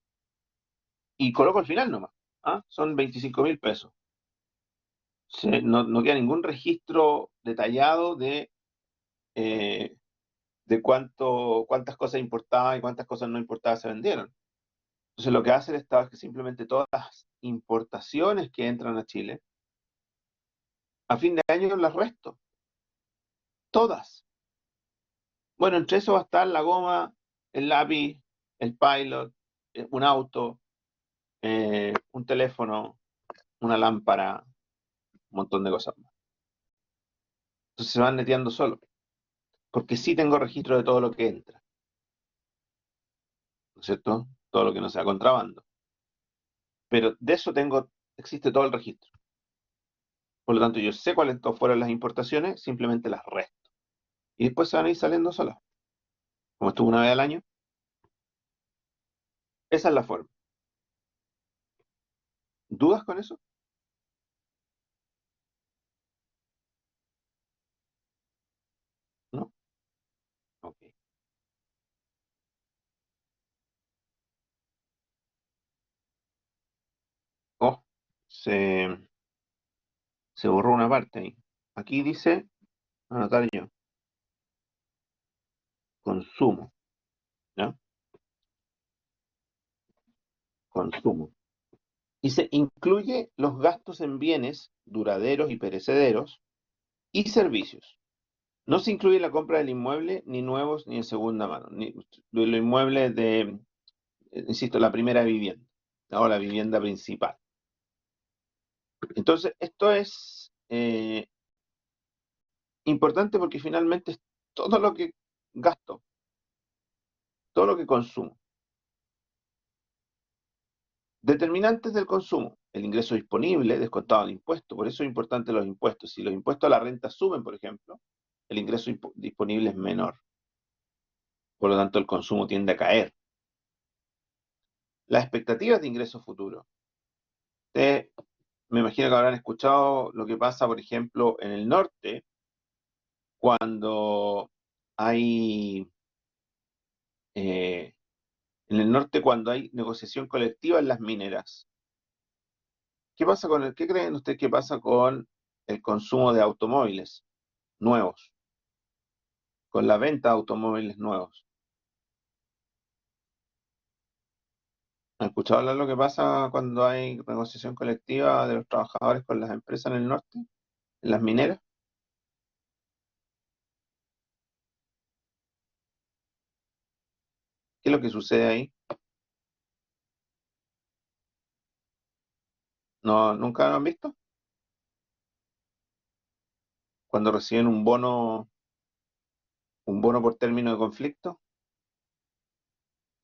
y coloco al final nomás. ¿Ah? Son 25.000 pesos. No queda ningún registro detallado eh, de cuántas cosas importadas y cuántas cosas no importadas se vendieron. Entonces, lo que hace el Estado es que simplemente todas las importaciones que entran a Chile, a fin de año las resto, todas. Bueno, entre eso va a estar la goma, el lápiz, el pilot, un auto, un teléfono, una lámpara, un montón de cosas más. Entonces se van neteando solo, porque sí tengo registro de todo lo que entra, ¿no es cierto? Todo lo que no sea contrabando. Pero de eso existe todo el registro. Por lo tanto, yo sé cuáles fueron las importaciones, simplemente las resto. Y después se van a ir saliendo solas. Como estuvo una vez al año, esa es la forma. ¿Dudas con eso? ¿No? Ok. Oh, se, se borró una parte ahí. Aquí dice, anotar yo, consumo, ¿no? Consumo. Dice, incluye los gastos en bienes duraderos y perecederos y servicios. No se incluye la compra del inmueble, ni nuevos, ni en segunda mano, ni de los inmuebles de, insisto, la primera vivienda, o la vivienda principal. Entonces, esto es importante porque finalmente es todo lo que gasto, todo lo que consumo. Determinantes del consumo. El ingreso disponible, descontado el impuesto. Por eso es importante los impuestos. Si los impuestos a la renta suben, por ejemplo, el ingreso disponible es menor. Por lo tanto, el consumo tiende a caer. Las expectativas de ingresos futuros. Ustedes, me imagino que habrán escuchado lo que pasa, por ejemplo, en el norte, cuando hay, eh, en el norte cuando hay negociación colectiva en las mineras. ¿Qué creen ustedes que pasa con el consumo de automóviles nuevos, con la venta de automóviles nuevos? ¿Han escuchado hablar lo que pasa cuando hay negociación colectiva de los trabajadores con las empresas en el norte, en las mineras? ¿Qué es lo que sucede ahí? ¿No, nunca lo han visto? Cuando reciben un bono por término de conflicto,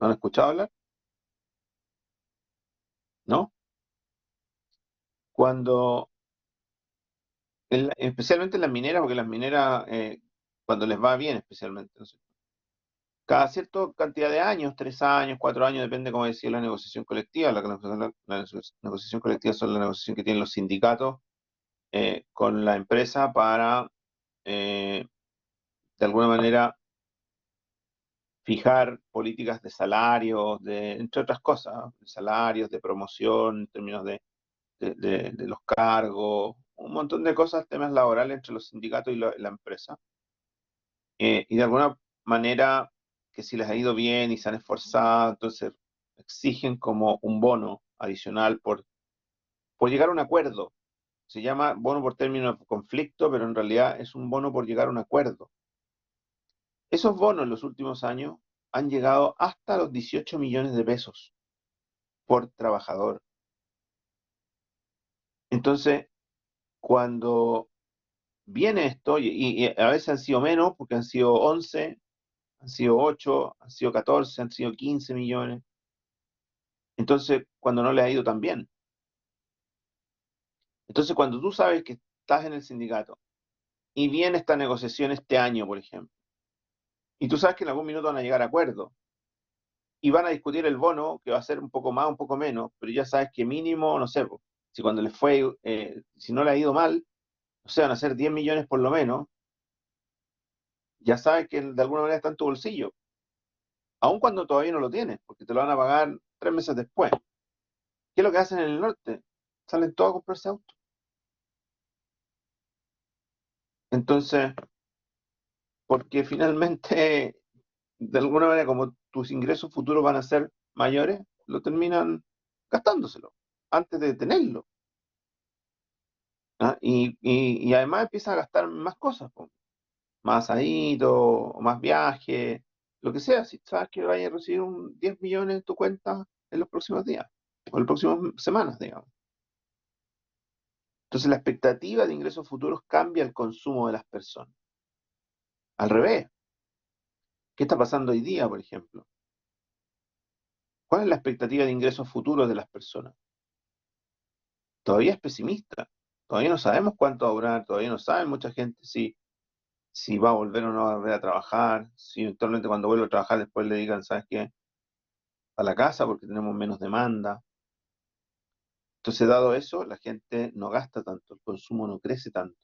¿no han escuchado hablar? ¿No? Cuando, especialmente en las mineras, porque las mineras, cuando les va bien especialmente, ¿no? Cada cierta cantidad de años, 3 años, 4 años, depende cómo decía la negociación colectiva. La negociación colectiva son la negociación que tienen los sindicatos con la empresa para, eh, de alguna manera, fijar políticas de salarios, entre otras cosas, ¿no? De salarios, de promoción, en términos de los cargos, un montón de cosas, temas laborales entre los sindicatos y la empresa. Y de alguna manera, que si les ha ido bien y se han esforzado, entonces exigen como un bono adicional por llegar a un acuerdo. Se llama bono por término de conflicto, pero en realidad es un bono por llegar a un acuerdo. Esos bonos en los últimos años han llegado hasta los 18 millones de pesos por trabajador. Entonces, cuando viene esto, y a veces han sido menos, porque han sido 11, han sido 8, han sido 14, han sido 15 millones. Entonces, cuando no le ha ido tan bien. Entonces, cuando tú sabes que estás en el sindicato y viene esta negociación este año, por ejemplo, y tú sabes que en algún minuto van a llegar a acuerdo y van a discutir el bono, que va a ser un poco más, un poco menos, pero ya sabes que mínimo, no sé, po, si cuando les fue, si no le ha ido mal, o sea, van a ser 10 millones por lo menos, ya sabes que de alguna manera está en tu bolsillo, aun cuando todavía no lo tienes, porque te lo van a pagar 3 meses después. ¿Qué es lo que hacen en el norte? Salen todos a comprarse autos. Entonces, porque finalmente, de alguna manera, como tus ingresos futuros van a ser mayores, lo terminan gastándoselo antes de tenerlo. ¿Ah? Y además empiezas a gastar más cosas, po, más asadito, o más viaje, lo que sea, si sabes que vayas a recibir 10 millones en tu cuenta en los próximos días, o en las próximas semanas, digamos. Entonces la expectativa de ingresos futuros cambia el consumo de las personas. Al revés, ¿qué está pasando hoy día, por ejemplo? ¿Cuál es la expectativa de ingresos futuros de las personas? Todavía es pesimista. Todavía no sabemos cuánto va a durar, todavía no sabe mucha gente si va a volver o no va a volver a trabajar, si eventualmente cuando vuelva a trabajar después le digan, ¿sabes qué? A la casa porque tenemos menos demanda. Entonces, dado eso, la gente no gasta tanto, el consumo no crece tanto,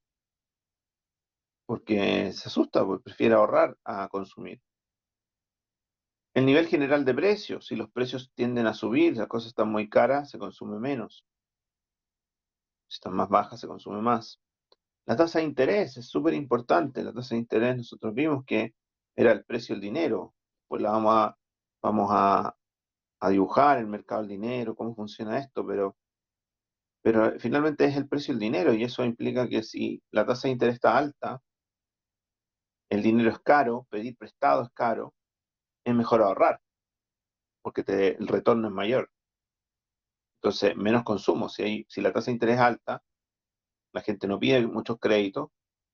porque se asusta, porque prefiere ahorrar a consumir. El nivel general de precios, si los precios tienden a subir, las cosas están muy caras, se consume menos. Si están más bajas, se consume más. La tasa de interés es súper importante. La tasa de interés nosotros vimos que era el precio del dinero. Pues vamos a dibujar el mercado del dinero, cómo funciona esto, pero finalmente es el precio del dinero y eso implica que si la tasa de interés está alta, el dinero es caro, pedir prestado es caro, es mejor ahorrar porque el retorno es mayor. Entonces, menos consumo. Si la tasa de interés es alta, la gente no pide muchos créditos,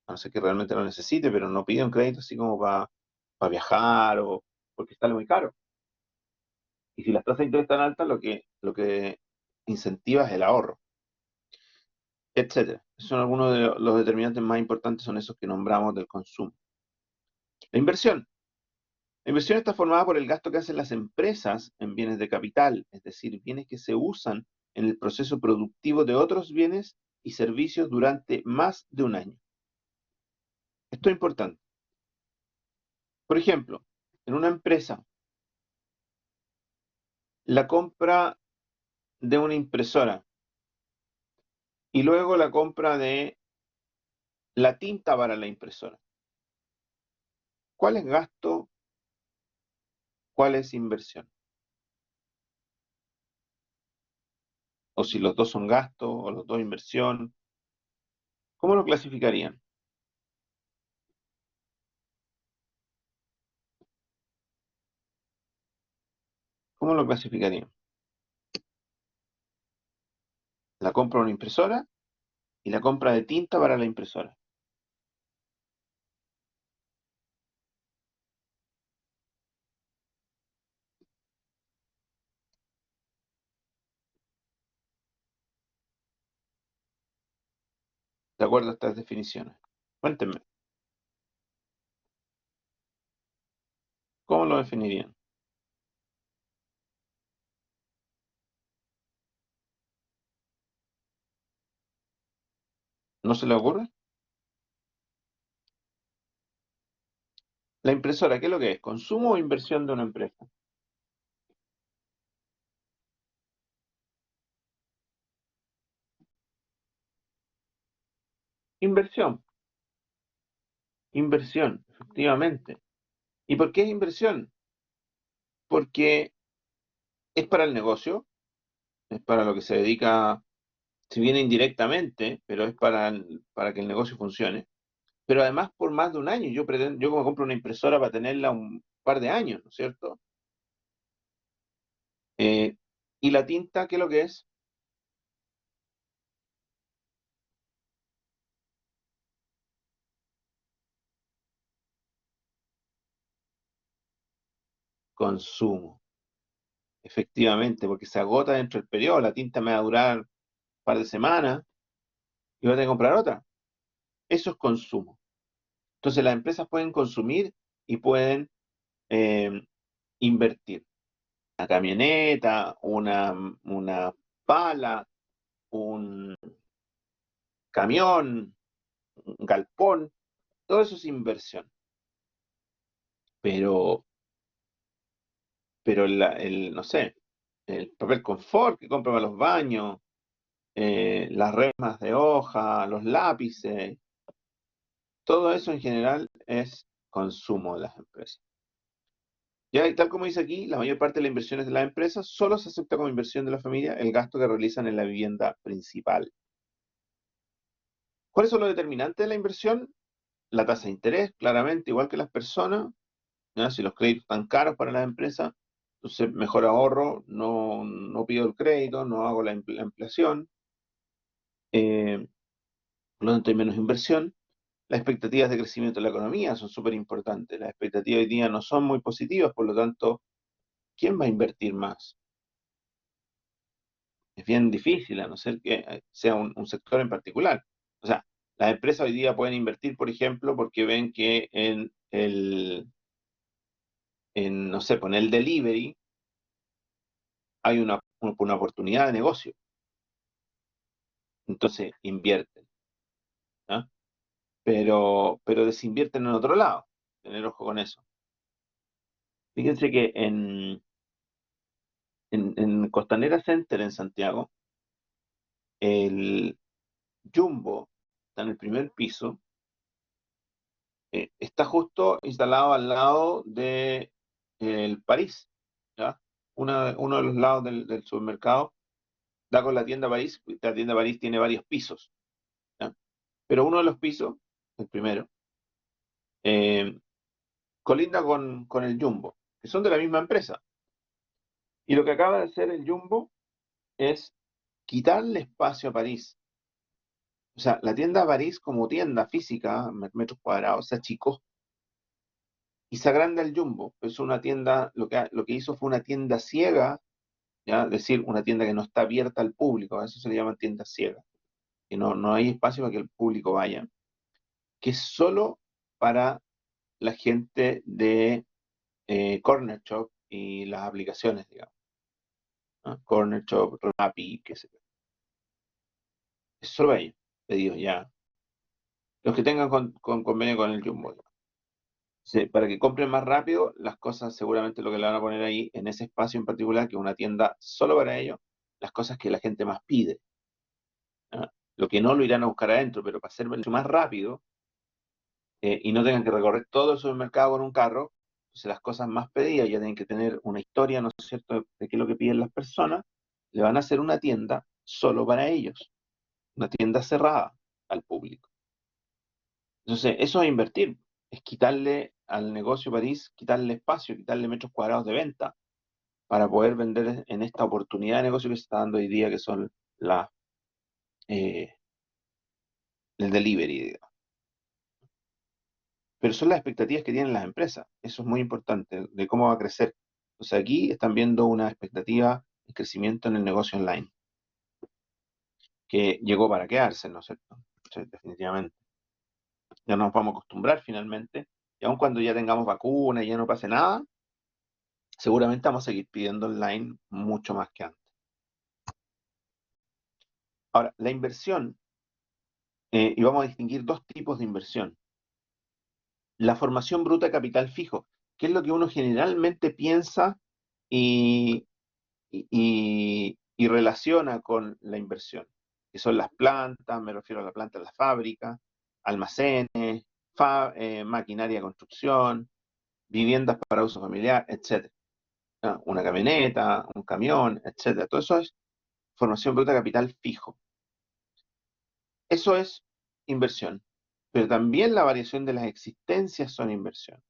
a no ser que realmente lo necesite, pero no pide un crédito así como para viajar o porque está muy caro. Y si las tasas de interés están altas, lo que incentiva es el ahorro, etcétera. Esos son algunos de los determinantes más importantes, son esos que nombramos del consumo. La inversión. La inversión está formada por el gasto que hacen las empresas en bienes de capital, es decir, bienes que se usan en el proceso productivo de otros bienes y servicios durante más de un año. Esto es importante. Por ejemplo, en una empresa, la compra de una impresora y luego la compra de la tinta para la impresora. ¿Cuál es gasto? ¿Cuál es inversión? O si los dos son gastos o los dos inversión, ¿cómo lo clasificarían? ¿Cómo lo clasificarían? La compra de una impresora y la compra de tinta para la impresora. De acuerdo a estas definiciones. Cuéntenme, ¿cómo lo definirían? ¿No se le ocurre? La impresora, ¿qué es lo que es? ¿Consumo o inversión de una empresa? Inversión, inversión, efectivamente. ¿Y por qué es inversión? Porque es para el negocio, es para lo que se dedica, si viene indirectamente, pero es para que el negocio funcione. Pero además por más de un año, yo como compro una impresora para tenerla un par de años, ¿no es cierto? Eh, y la tinta, ¿qué es lo que es? Consumo, efectivamente, porque se agota dentro del periodo, la tinta me va a durar un par de semanas y voy a tener que comprar otra. Eso es consumo. Entonces las empresas pueden consumir y pueden eh, invertir. Una camioneta, una pala, un camión, un galpón, todo eso es inversión. Pero, pero no sé, el papel confort que compra para los baños, las remas de hoja, los lápices, todo eso en general es consumo de las empresas. Ya, y tal como dice aquí, la mayor parte de las inversiones de las empresas solo se acepta como inversión de la familia el gasto que realizan en la vivienda principal. ¿Cuáles son los determinantes de la inversión? La tasa de interés, claramente, igual que las personas, ¿ya? Si los créditos están caros para las empresas, entonces mejor ahorro, no pido el crédito, no hago la inflación. por lo tanto hay menos inversión. Las expectativas de crecimiento de la economía son súper importantes. Las expectativas hoy día no son muy positivas, por lo tanto, ¿quién va a invertir más? Es bien difícil, a no ser que sea un sector en particular. O sea, las empresas hoy día pueden invertir, por ejemplo, porque ven que no sé, pues en el delivery hay una oportunidad de negocio. Entonces invierten, ¿ah? Pero desinvierten en otro lado. Tener ojo con eso. Fíjense que en Costanera Center en Santiago, el Jumbo está en el primer piso, está justo instalado al lado de el París, ¿ya? Uno de los lados del supermercado da con la tienda París. La tienda París tiene varios pisos, ¿ya? Pero uno de los pisos, el primero, eh, colinda con el Jumbo, que son de la misma empresa. Y lo que acaba de hacer el Jumbo es quitarle espacio a París. O sea, la tienda París como tienda física, metros cuadrados, se achicó y se agranda el Jumbo. Es una tienda, lo que hizo fue una tienda ciega, ¿ya? Es decir, una tienda que no está abierta al público, a eso se le llama tienda ciega, que no hay espacio para que el público vaya, que es solo para la gente de Corner Shop y las aplicaciones, digamos, ¿no? Corner Shop, Rappi, qué sé yo. Es solo para ellos, pedidos ya. Los que tengan con convenio con el Jumbo. Sí, para que compren más rápido, las cosas seguramente lo que le van a poner ahí en ese espacio en particular, que es una tienda solo para ellos, las cosas que la gente más pide. ¿Ah? Lo que no lo irán a buscar adentro, pero para ser mucho más rápido y no tengan que recorrer todo el supermercado con un carro, entonces las cosas más pedidas ya tienen que tener una historia, ¿no es cierto?, de qué es lo que piden las personas, le van a hacer una tienda solo para ellos, una tienda cerrada al público. Entonces, eso es invertir, es quitarle al negocio París, quitarle espacio, quitarle metros cuadrados de venta para poder vender en esta oportunidad de negocio que se está dando hoy día, que son la, eh, el delivery, digamos. Pero son las expectativas que tienen las empresas. Eso es muy importante, de cómo va a crecer. Entonces aquí están viendo una expectativa de crecimiento en el negocio online, que llegó para quedarse, ¿no es cierto? Sí, definitivamente. Ya nos vamos a acostumbrar finalmente, y aun cuando ya tengamos vacuna y ya no pase nada, seguramente vamos a seguir pidiendo online mucho más que antes. Ahora, la inversión, y vamos a distinguir dos tipos de inversión. La formación bruta de capital fijo, que es lo que uno generalmente piensa y, y relaciona con la inversión, que son las plantas, me refiero a la planta de la fábrica, almacenes, maquinaria de construcción, viviendas para uso familiar, etcétera. ¿No? Una camioneta, un camión, etcétera. Todo eso es formación bruta de capital fijo. Eso es inversión. Pero también la variación de las existencias son inversión.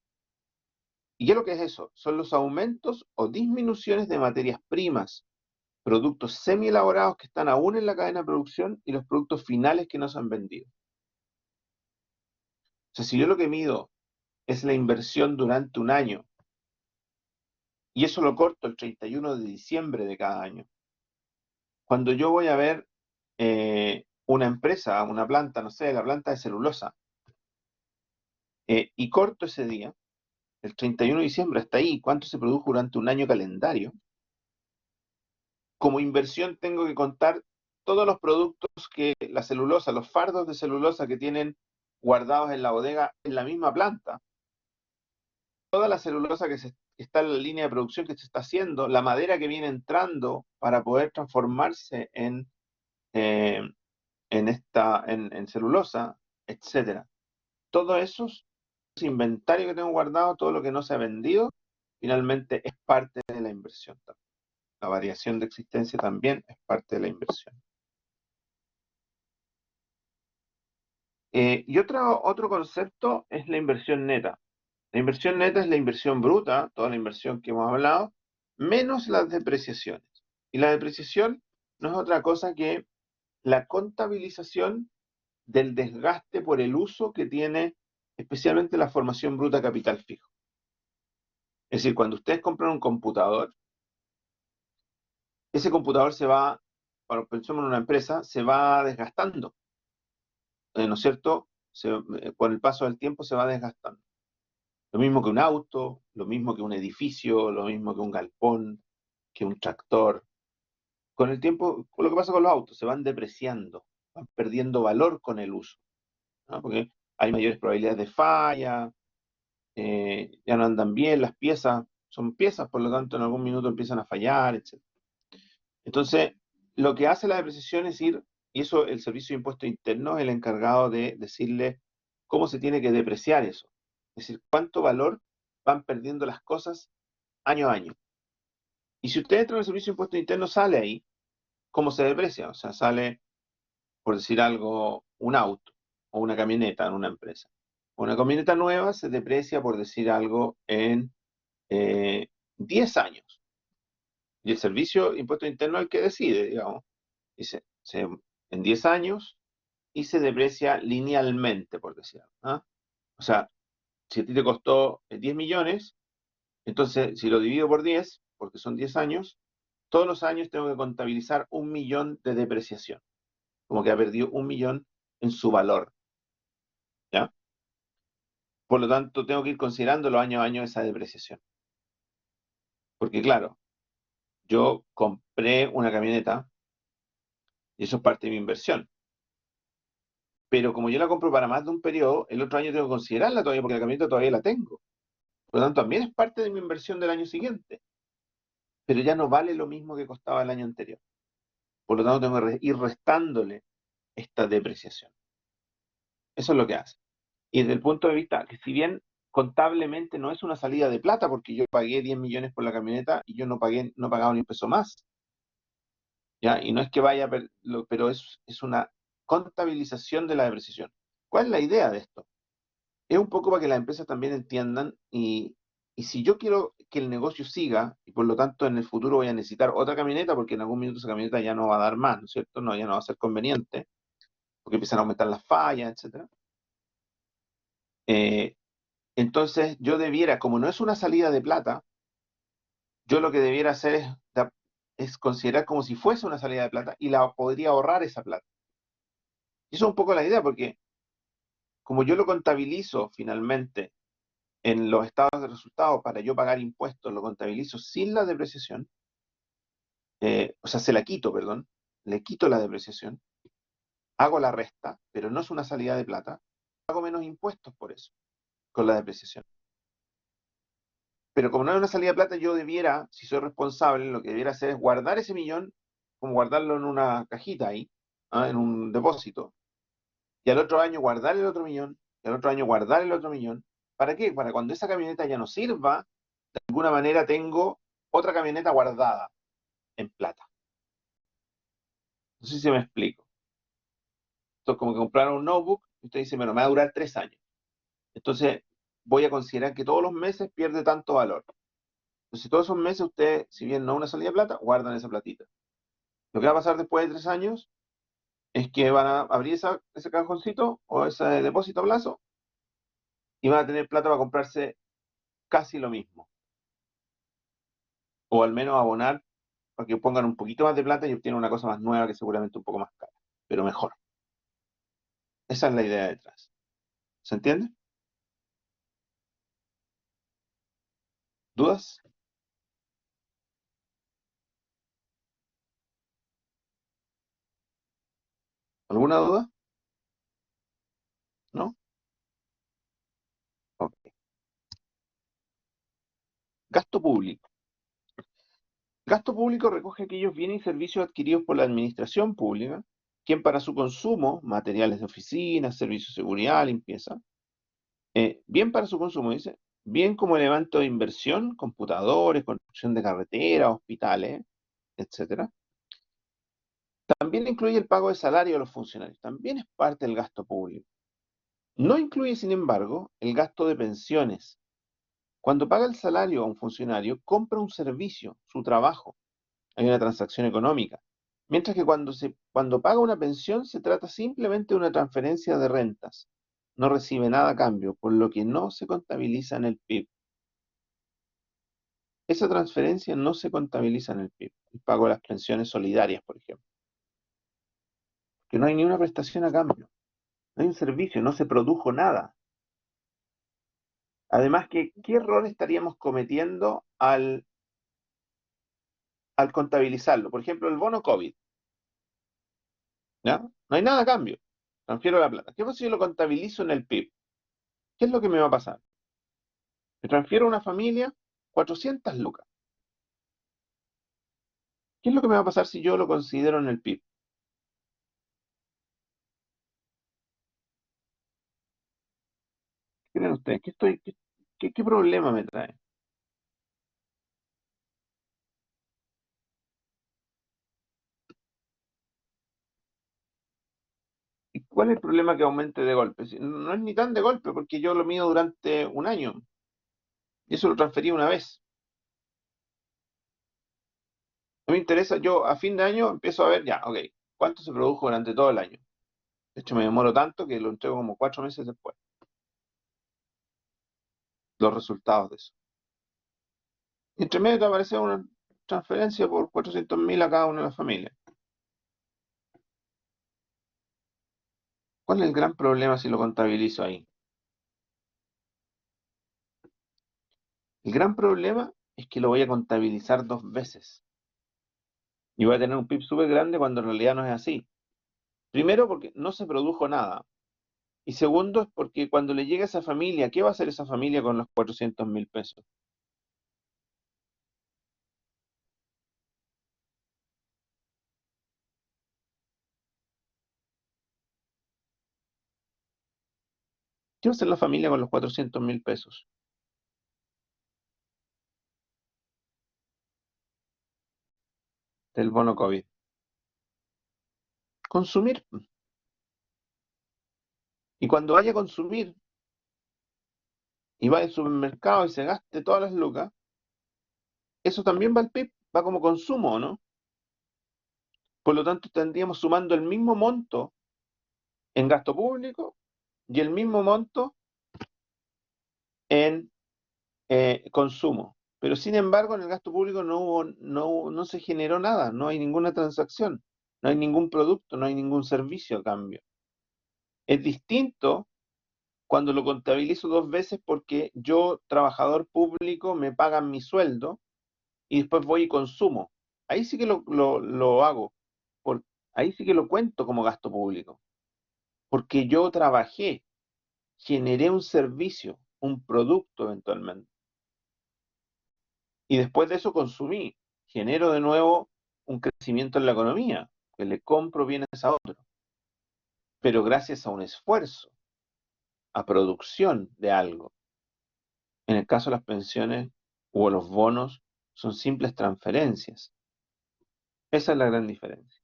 ¿Y qué es lo que es eso? Son los aumentos o disminuciones de materias primas, productos semi-elaborados que están aún en la cadena de producción y los productos finales que no se han vendido. O sea, si yo lo que mido es la inversión durante un año y eso lo corto el 31 de diciembre de cada año, cuando yo voy a ver una empresa, una planta, no sé, la planta de celulosa, y corto ese día, el 31 de diciembre, hasta ahí, cuánto se produjo durante un año calendario, como inversión tengo que contar todos los productos que la celulosa, los fardos de celulosa que tienen guardados en la bodega en la misma planta, toda la celulosa que está en la línea de producción que se está haciendo, la madera que viene entrando para poder transformarse eh, en celulosa, etcétera. Todos esos inventarios que tengo guardado, todo lo que no se ha vendido, finalmente es parte de la inversión. La variación de existencia también es parte de la inversión. Y otro concepto es la inversión neta. La inversión neta es la inversión bruta, toda la inversión que hemos hablado, menos las depreciaciones. Y la depreciación no es otra cosa que la contabilización del desgaste por el uso que tiene especialmente la formación bruta de capital fijo. Es decir, cuando ustedes compran un computador, ese computador se va, para pensemos en una empresa, se va desgastando, ¿no es cierto? Con el paso del tiempo se va desgastando. Lo mismo que un auto, lo mismo que un edificio, lo mismo que un galpón, que un tractor. Con el tiempo, lo que pasa con los autos, se van depreciando, van perdiendo valor con el uso, ¿no? Porque hay mayores probabilidades de falla, ya no andan bien, las piezas son piezas, por lo tanto en algún minuto empiezan a fallar, etc. Entonces, lo que hace la depreciación es ir, y eso el Servicio de Impuesto Interno es el encargado de decirle cómo se tiene que depreciar eso. Es decir, cuánto valor van perdiendo las cosas año a año. Y si usted entra en el Servicio de Impuesto Interno, sale ahí cómo se deprecia. O sea, sale, por decir algo, un auto o una camioneta en una empresa. Una camioneta nueva se deprecia, por decir algo, en 10 años. Y el Servicio de Impuesto Interno es el que decide, digamos. Dice, en 10 años y se deprecia linealmente, por decir algo, ¿ah? O sea, si a ti te costó 10 millones, entonces si lo divido por 10, porque son 10 años, todos los años tengo que contabilizar 1 millón de depreciación, como que ha perdido 1 millón en su valor, ¿ya? Por lo tanto, tengo que ir considerando año a año esa depreciación. Porque claro, yo compré una camioneta y eso es parte de mi inversión. Pero como yo la compro para más de un periodo, el otro año tengo que considerarla todavía porque la camioneta todavía la tengo. Por lo tanto, también es parte de mi inversión del año siguiente, pero ya no vale lo mismo que costaba el año anterior. Por lo tanto, tengo que ir restándole esta depreciación. Eso es lo que hace. Y desde el punto de vista que si bien contablemente no es una salida de plata, porque yo pagué 10 millones por la camioneta y yo no pagaba ni un peso más, ¿ya? Y no es que vaya, pero es una contabilización de la depreciación. ¿Cuál es la idea de esto? Es un poco para que las empresas también entiendan y si yo quiero que el negocio siga y por lo tanto en el futuro voy a necesitar otra camioneta porque en algún minuto esa camioneta ya no va a dar más, ¿no es cierto? No, ya no va a ser conveniente porque empiezan a aumentar las fallas, etcétera. Eh, entonces yo debiera, como no es una salida de plata, yo lo que debiera hacer es considerar como si fuese una salida de plata y la podría ahorrar esa plata. Y eso es un poco la idea porque como yo lo contabilizo finalmente en los estados de resultados para yo pagar impuestos, lo contabilizo sin la depreciación, o sea, se la quito, perdón, le quito la depreciación, hago la resta, pero no es una salida de plata, pago menos impuestos por eso, con la depreciación. Pero como no es una salida de plata, yo debiera, si soy responsable, lo que debiera hacer es guardar ese millón, como guardarlo en una cajita ahí, ¿ah? En un depósito, y al otro año guardar el otro millón, y al otro año guardar el otro millón. ¿Para qué? Para cuando esa camioneta ya no sirva, de alguna manera tengo otra camioneta guardada en plata. No sé si me explico. Esto es como que compraron un notebook y usted dice, bueno, me va a durar 3 años. Entonces voy a considerar que todos los meses pierde tanto valor. Entonces todos esos meses usted, si bien no una salida de plata, guardan esa platita. Lo que va a pasar después de 3 años es que van a abrir ese cajoncito o ese depósito a plazo y van a tener plata para comprarse casi lo mismo. O al menos abonar para que pongan un poquito más de plata y obtienen una cosa más nueva que seguramente un poco más cara, pero mejor. Esa es la idea detrás. ¿Se entiende? ¿Dudas? ¿Alguna duda? ¿No? Ok. Gasto público. Gasto público recoge aquellos bienes y servicios adquiridos por la administración pública, quien para su consumo, materiales de oficina, servicios de seguridad, limpieza, bien para su consumo, dice, bien como elemento de inversión, computadores, construcción de carreteras, hospitales, etcétera. También incluye el pago de salario a los funcionarios, también es parte del gasto público. No incluye, sin embargo, el gasto de pensiones. Cuando paga el salario a un funcionario, compra un servicio, su trabajo. Hay una transacción económica. Mientras que cuando paga una pensión se trata simplemente de una transferencia de rentas. No recibe nada a cambio, por lo que no se contabiliza en el PIB. Esa transferencia no se contabiliza en el PIB. El pago de las pensiones solidarias, por ejemplo. Que no hay ni una prestación a cambio. No hay un servicio, no se produjo nada. Además, ¿qué error estaríamos cometiendo al contabilizarlo? Por ejemplo, el bono COVID, ¿ya? No hay nada a cambio. Transfiero la plata. ¿Qué pasa si yo lo contabilizo en el PIB? ¿Qué es lo que me va a pasar? Me transfiero a una familia 400 lucas. ¿Qué es lo que me va a pasar si yo lo considero en el PIB? ¿Qué creen ustedes? ¿Qué problema me trae? ¿Y cuál es el problema que aumente de golpe? Si no es ni tan de golpe porque yo lo mido durante un año y eso lo transferí una vez. No me interesa, yo a fin de año empiezo a ver ya, ok, ¿cuánto se produjo durante todo el año? De hecho, me demoro tanto que lo entrego como 4 meses después, los resultados de eso. Y entre medio te aparece una transferencia por 400.000 a cada una de las familias. ¿Cuál es el gran problema si lo contabilizo ahí? El gran problema es que lo voy a contabilizar 2 veces. Y voy a tener un PIB súper grande cuando en realidad no es así. Primero porque no se produjo nada. Y segundo es porque cuando le llegue a esa familia, ¿qué va a hacer esa familia con los 400.000 pesos? ¿Qué va a hacer la familia con los 400.000 pesos del bono COVID? Consumir. Y cuando vaya a consumir y va al supermercado y se gaste todas las lucas, eso también va al PIB, va como consumo, ¿no? Por lo tanto, estaríamos sumando el mismo monto en gasto público y el mismo monto en consumo. Pero sin embargo, en el gasto público no se generó nada, no hay ninguna transacción, no hay ningún producto, no hay ningún servicio a cambio. Es distinto cuando lo contabilizo 2 veces porque yo, trabajador público, me pagan mi sueldo y después voy y consumo. Ahí sí que lo hago, por, ahí sí que lo cuento como gasto público, porque yo trabajé, generé un servicio, un producto eventualmente, y después de eso consumí, genero de nuevo un crecimiento en la economía, que le compro bienes a otro, pero gracias a un esfuerzo, a producción de algo. En el caso de las pensiones o los bonos, son simples transferencias. Esa es la gran diferencia.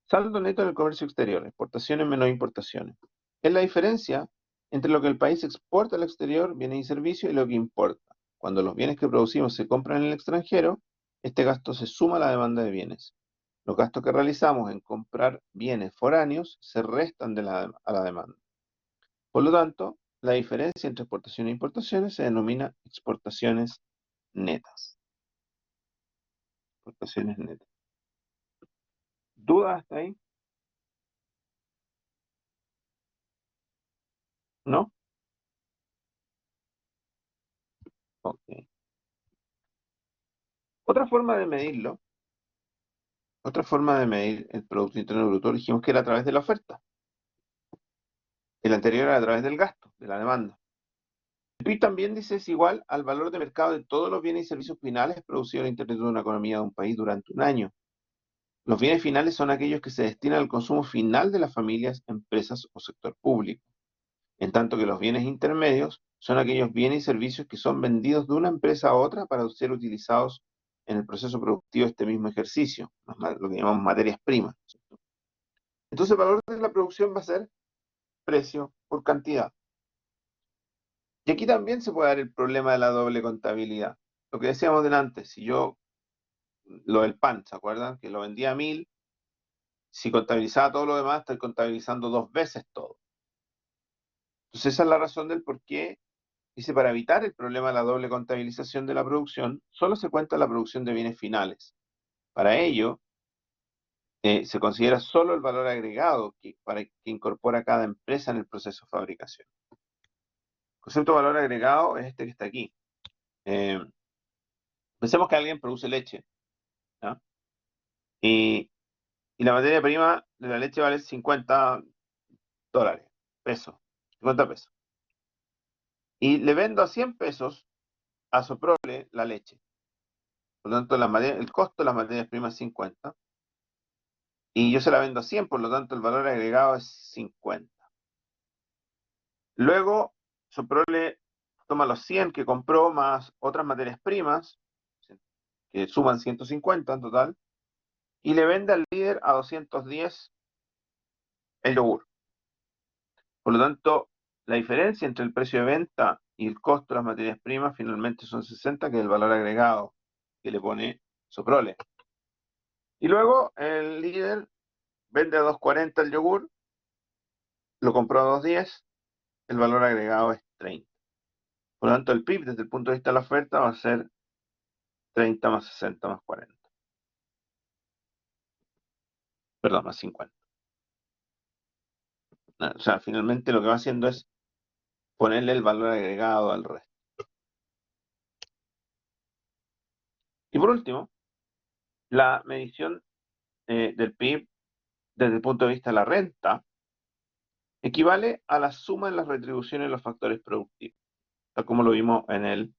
Saldo neto del comercio exterior, exportaciones menos importaciones. Es la diferencia entre lo que el país exporta al exterior, bienes y servicios, y lo que importa. Cuando los bienes que producimos se compran en el extranjero, este gasto se suma a la demanda de bienes. Los gastos que realizamos en comprar bienes foráneos se restan a la demanda. Por lo tanto, la diferencia entre exportaciones e importaciones se denomina exportaciones netas. Exportaciones netas. ¿Dudas hasta ahí? ¿No? Ok. Otra forma de medirlo, otra forma de medir el Producto Interno Bruto, dijimos que era a través de la oferta. El anterior era a través del gasto, de la demanda. El PIB también dice es igual al valor de mercado de todos los bienes y servicios finales producidos en el interior de una economía de un país durante un año. Los bienes finales son aquellos que se destinan al consumo final de las familias, empresas o sector público, en tanto que los bienes intermedios son aquellos bienes y servicios que son vendidos de una empresa a otra para ser utilizados en el proceso productivo de este mismo ejercicio, lo que llamamos materias primas. Entonces el valor de la producción va a ser precio por cantidad. Y aquí también se puede dar el problema de la doble contabilidad. Lo que decíamos delante, si yo lo del pan, ¿se acuerdan? Que lo vendía a 1.000, si contabilizaba todo lo demás, estoy contabilizando dos veces todo. Entonces esa es la razón del por qué, dice, para evitar el problema de la doble contabilización de la producción, solo se cuenta la producción de bienes finales. Para ello, se considera solo el valor agregado que incorpora cada empresa en el proceso de fabricación. El concepto de valor agregado es este que está aquí. Eh, Pensemos que alguien produce leche, ¿ya? Y, y la materia prima de la leche vale $50, pesos, 50 pesos. Y le vendo a 100 pesos a Soprole la leche. Por lo tanto, el costo de las materias primas es 50. Y yo se la vendo a 100, por lo tanto, el valor agregado es 50. Luego, Soprole toma los 100 que compró más otras materias primas, que suman 150 en total, y le vende al líder a 210 el yogur. Por lo tanto, la diferencia entre el precio de venta y el costo de las materias primas finalmente son 60, que es el valor agregado que le pone Soprole. Y luego el líder vende a 240 el yogur, lo compró a 210, el valor agregado es 30. Por lo tanto, el PIB desde el punto de vista de la oferta va a ser 30 más 60 más 40. Perdón, más 50. O sea, finalmente lo que va haciendo es ponerle el valor agregado al resto. Y por último, la medición del PIB desde el punto de vista de la renta equivale a la suma de las retribuciones de los factores productivos, tal como lo vimos en el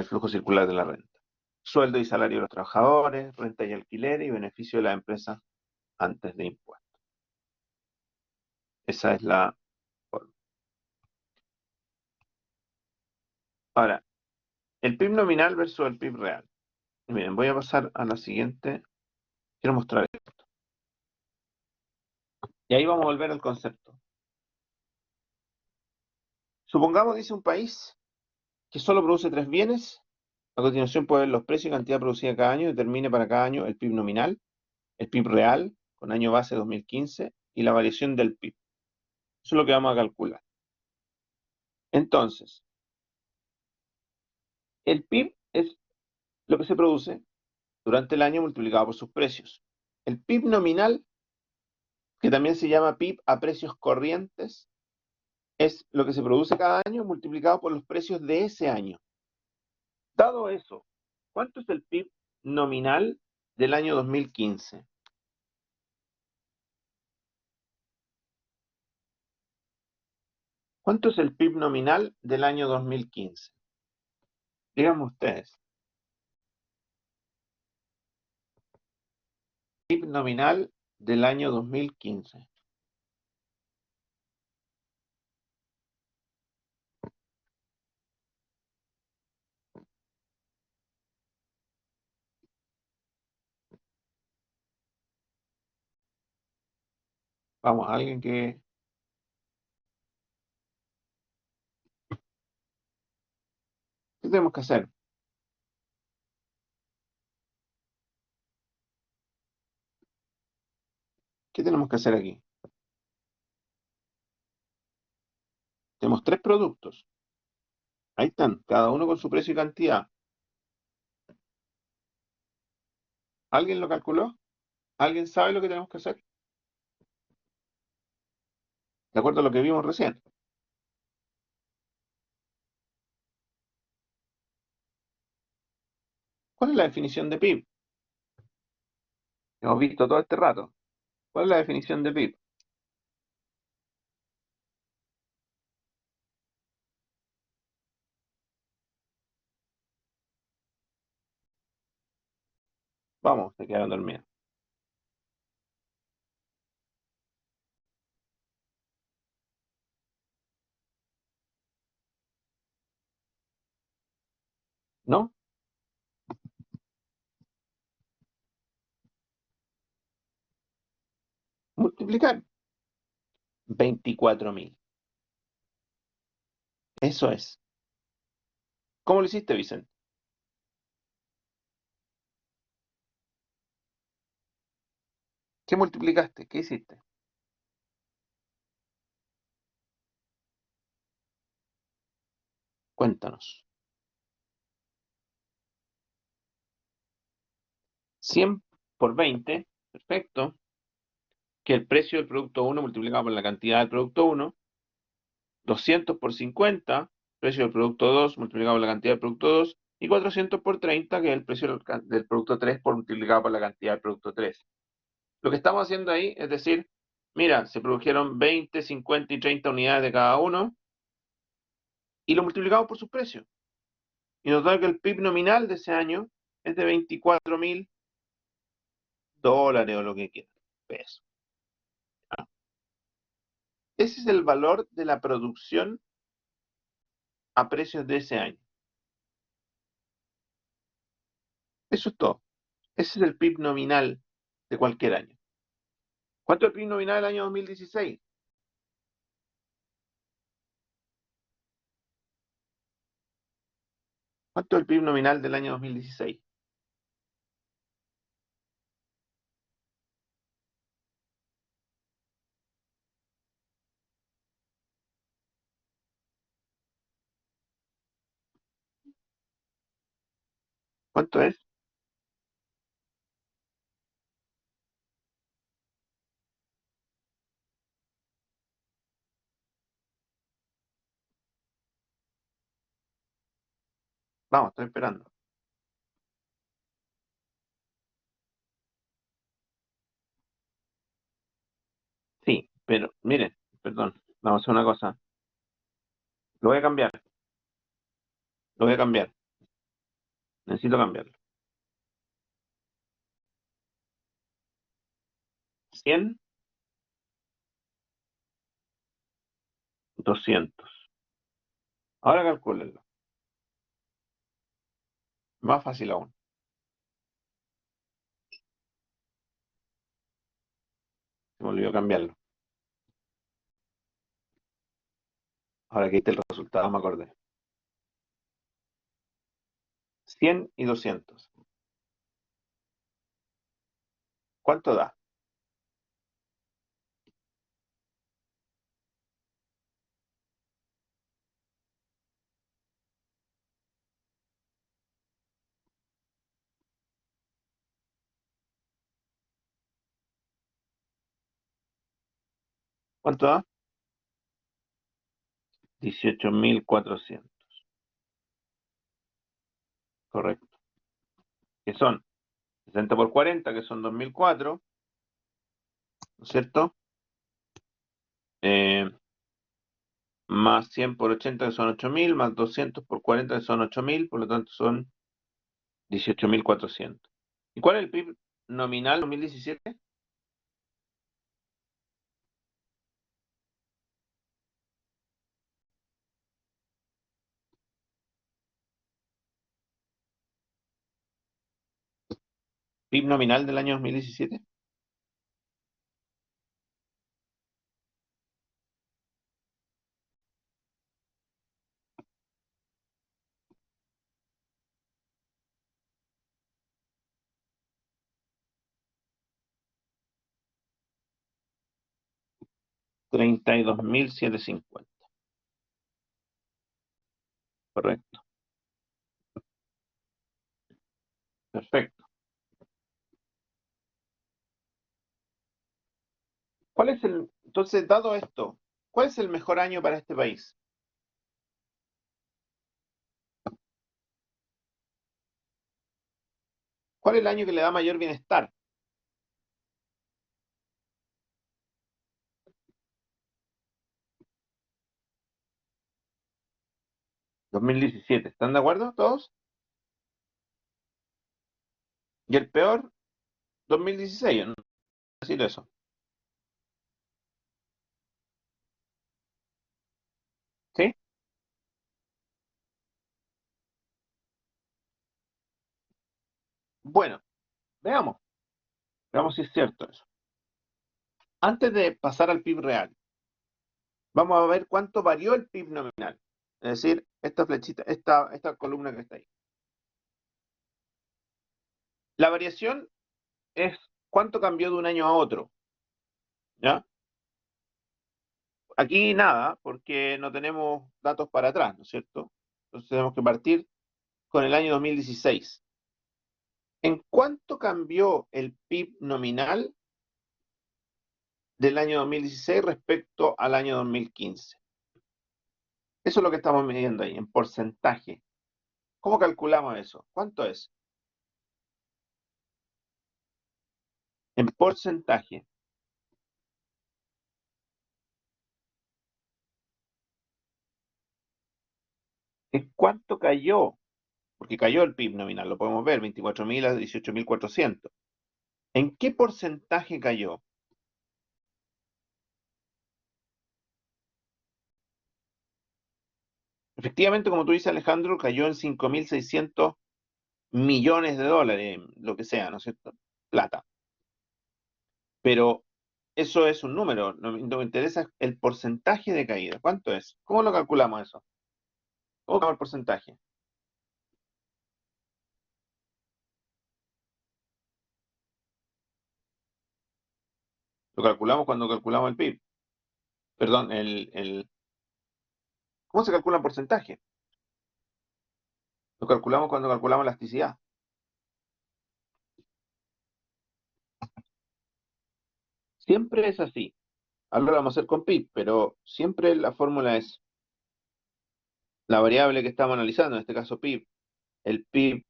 flujo circular de la renta. Sueldo y salario de los trabajadores, renta y alquiler y beneficio de la empresa antes de impuestos. Esa es la forma. Ahora, el PIB nominal versus el PIB real. Y miren, voy a pasar a la siguiente. Quiero mostrar esto. Y ahí vamos a volver al concepto. Supongamos, dice, un país que solo produce tres bienes. A continuación puede ver los precios y cantidad producida cada año y determine para cada año el PIB nominal, el PIB real, con año base 2015, y la variación del PIB. Eso es lo que vamos a calcular. Entonces, el PIB es lo que se produce durante el año multiplicado por sus precios. El PIB nominal, que también se llama PIB a precios corrientes, es lo que se produce cada año multiplicado por los precios de ese año. Dado eso, ¿cuánto es el PIB nominal del año 2015? ¿Cuánto es el PIB nominal del año 2015? Díganme ustedes. PIB nominal del año 2015. Vamos, alguien que... ¿Qué tenemos que hacer? ¿Qué tenemos que hacer aquí? Tenemos tres productos. Ahí están, cada uno con su precio y cantidad. ¿Alguien lo calculó? ¿Alguien sabe lo que tenemos que hacer? De acuerdo a lo que vimos recién. ¿Cuál es la definición de PIB? Hemos visto todo este rato. ¿Cuál es la definición de PIB? Vamos, se quedaron dormidos. ¿No? Multiplicar 24.000. Eso es. ¿Cómo lo hiciste, Vicente? ¿Qué multiplicaste? ¿Qué hiciste? Cuéntanos. 100 por 20, perfecto, que el precio del producto uno multiplicado por la cantidad del producto uno. 200 por 50, precio del producto 2 multiplicado por la cantidad del producto 2. Y 400 por 30, que es el precio del producto 3 por multiplicado por la cantidad del producto 3. Lo que estamos haciendo ahí es decir, mira, se produjeron 20, 50 y 30 unidades de cada uno y lo multiplicamos por sus precios. Y nos da que el PIB nominal de ese año es de $24.000 o lo que quieran, pesos. ¿Ah? Ese es el valor de la producción a precios de ese año. Eso es todo. Ese es el PIB nominal de cualquier año. ¿Cuánto es el PIB nominal del año 2016? ¿Cuánto es el PIB nominal del año 2016? ¿Cuánto es? Vamos, estoy esperando. Sí, pero miren, perdón, vamos a hacer una cosa. Lo voy a cambiar, lo voy a cambiar. Necesito cambiarlo. 100, 200. Ahora calcúlenlo. Más fácil aún. Se me olvidó cambiarlo. Ahora que viste el resultado me acordé. 100 y 200. ¿Cuánto da? ¿Cuánto da? 18.400. Correcto. Que son 60 por 40, que son 2004, ¿no es cierto? Eh, Más 100 por 80 que son 8.000, más 200 por 40 que son 8.000, por lo tanto son 18.400. ¿Y cuál es el PIB nominal 2017? ¿PIB nominal del año 2017? $32.750. Correcto. Perfecto. Entonces, dado esto, ¿cuál es el mejor año para este país? ¿Cuál es el año que le da mayor bienestar? 2017. ¿Están de acuerdo todos? ¿Y el peor? 2016, ¿no? Decir eso. ¿Sí? Bueno, veamos. Veamos si es cierto eso. Antes de pasar al PIB real, vamos a ver cuánto varió el PIB nominal. Es decir, esta flechita, esta columna que está ahí. La variación es ¿Cuánto cambió de un año a otro? ¿Ya? Aquí nada, porque no tenemos datos para atrás, ¿no es cierto? Entonces tenemos que partir con el año 2016. ¿En cuánto cambió el PIB nominal del año 2016 respecto al año 2015? Eso es lo que estamos midiendo ahí, en porcentaje. ¿Cómo calculamos eso? ¿Cuánto es? En porcentaje. ¿En cuánto cayó? Porque cayó el PIB nominal, lo podemos ver, 24.000 a 18.400. ¿En qué porcentaje cayó? Efectivamente, como tú dices, Alejandro, cayó en 5.600 millones de dólares, lo que sea, ¿no es cierto? Plata. Pero eso es un número, me interesa el porcentaje de caída. ¿Cuánto es? ¿Cómo lo calculamos eso? ¿Cómo calculamos el porcentaje? Lo calculamos cuando calculamos el PIB. Perdón, ¿cómo se calcula el porcentaje? Lo calculamos cuando calculamos elasticidad. Siempre es así. Ahora lo vamos a hacer con PIB, pero siempre la fórmula es la variable que estamos analizando, en este caso PIB. El PIB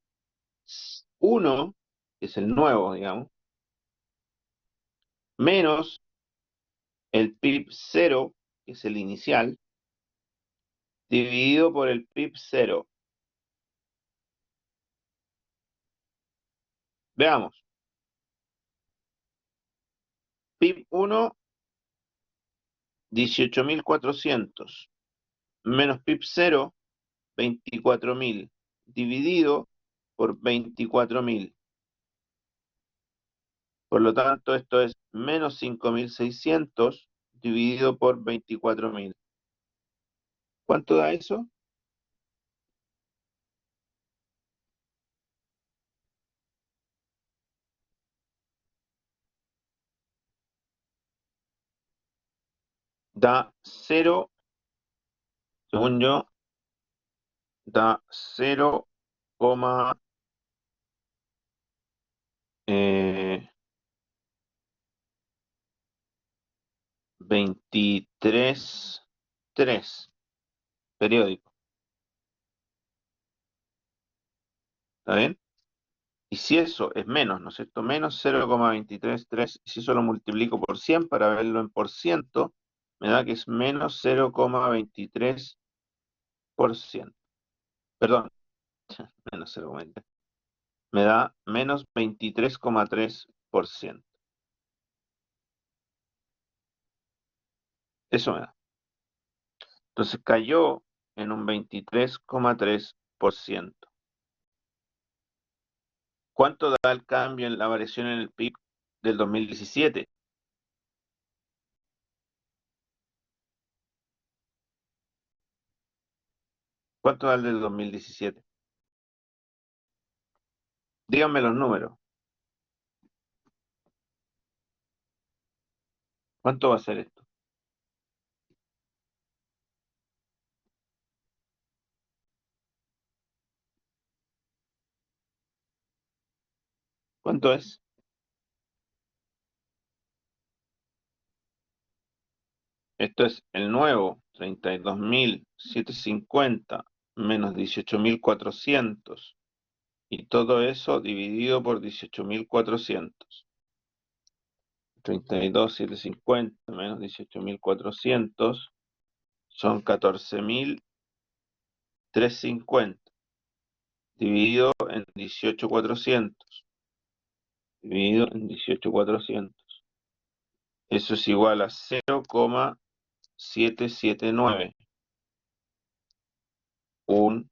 1, que es el nuevo, digamos, menos el PIB 0, que es el inicial, dividido por el PIB 0. Veamos. PIB 1, 18.400, menos PIB 0, 24.000, dividido por 24.000. Por lo tanto, esto es menos 5.600 dividido por 24.000. ¿Cuánto da eso? Da 0, según yo, da 0,23,3 periódico. ¿Está bien? Y si eso es menos, ¿no es cierto? Menos 0,233, y si eso lo multiplico por 100 para verlo en por ciento, me da que es menos 0,23%. Perdón, menos 0,23. Me da menos 23,3%. Eso me da. Entonces cayó en un 23,3%. ¿Cuánto da el cambio en la variación en el PIB del 2017? ¿Cuánto da el del 2017? Díganme los números. ¿Cuánto va a ser esto? ¿Cuánto es? Esto es el nuevo, 32.750 menos 18.400. Y todo eso dividido por 18.400. 32.750 menos 18.400 son 14.350. Dividido en 18.400. Dividido en 18.400. Eso es igual a 0,779. Un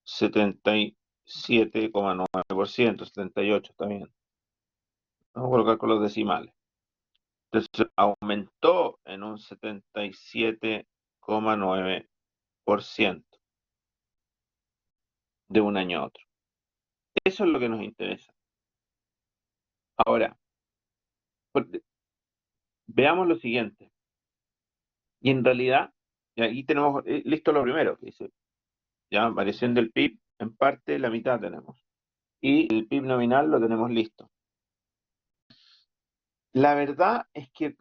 77,9%, 78 también. Vamos a colocar con los decimales. Entonces aumentó en un 77,9% de un año a otro. Eso es lo que nos interesa. Ahora, Veamos lo siguiente. Y en realidad, y ahí tenemos listo lo primero, que dice, ya variación del PIB, en parte la mitad tenemos. Y el PIB nominal lo tenemos listo. La verdad es que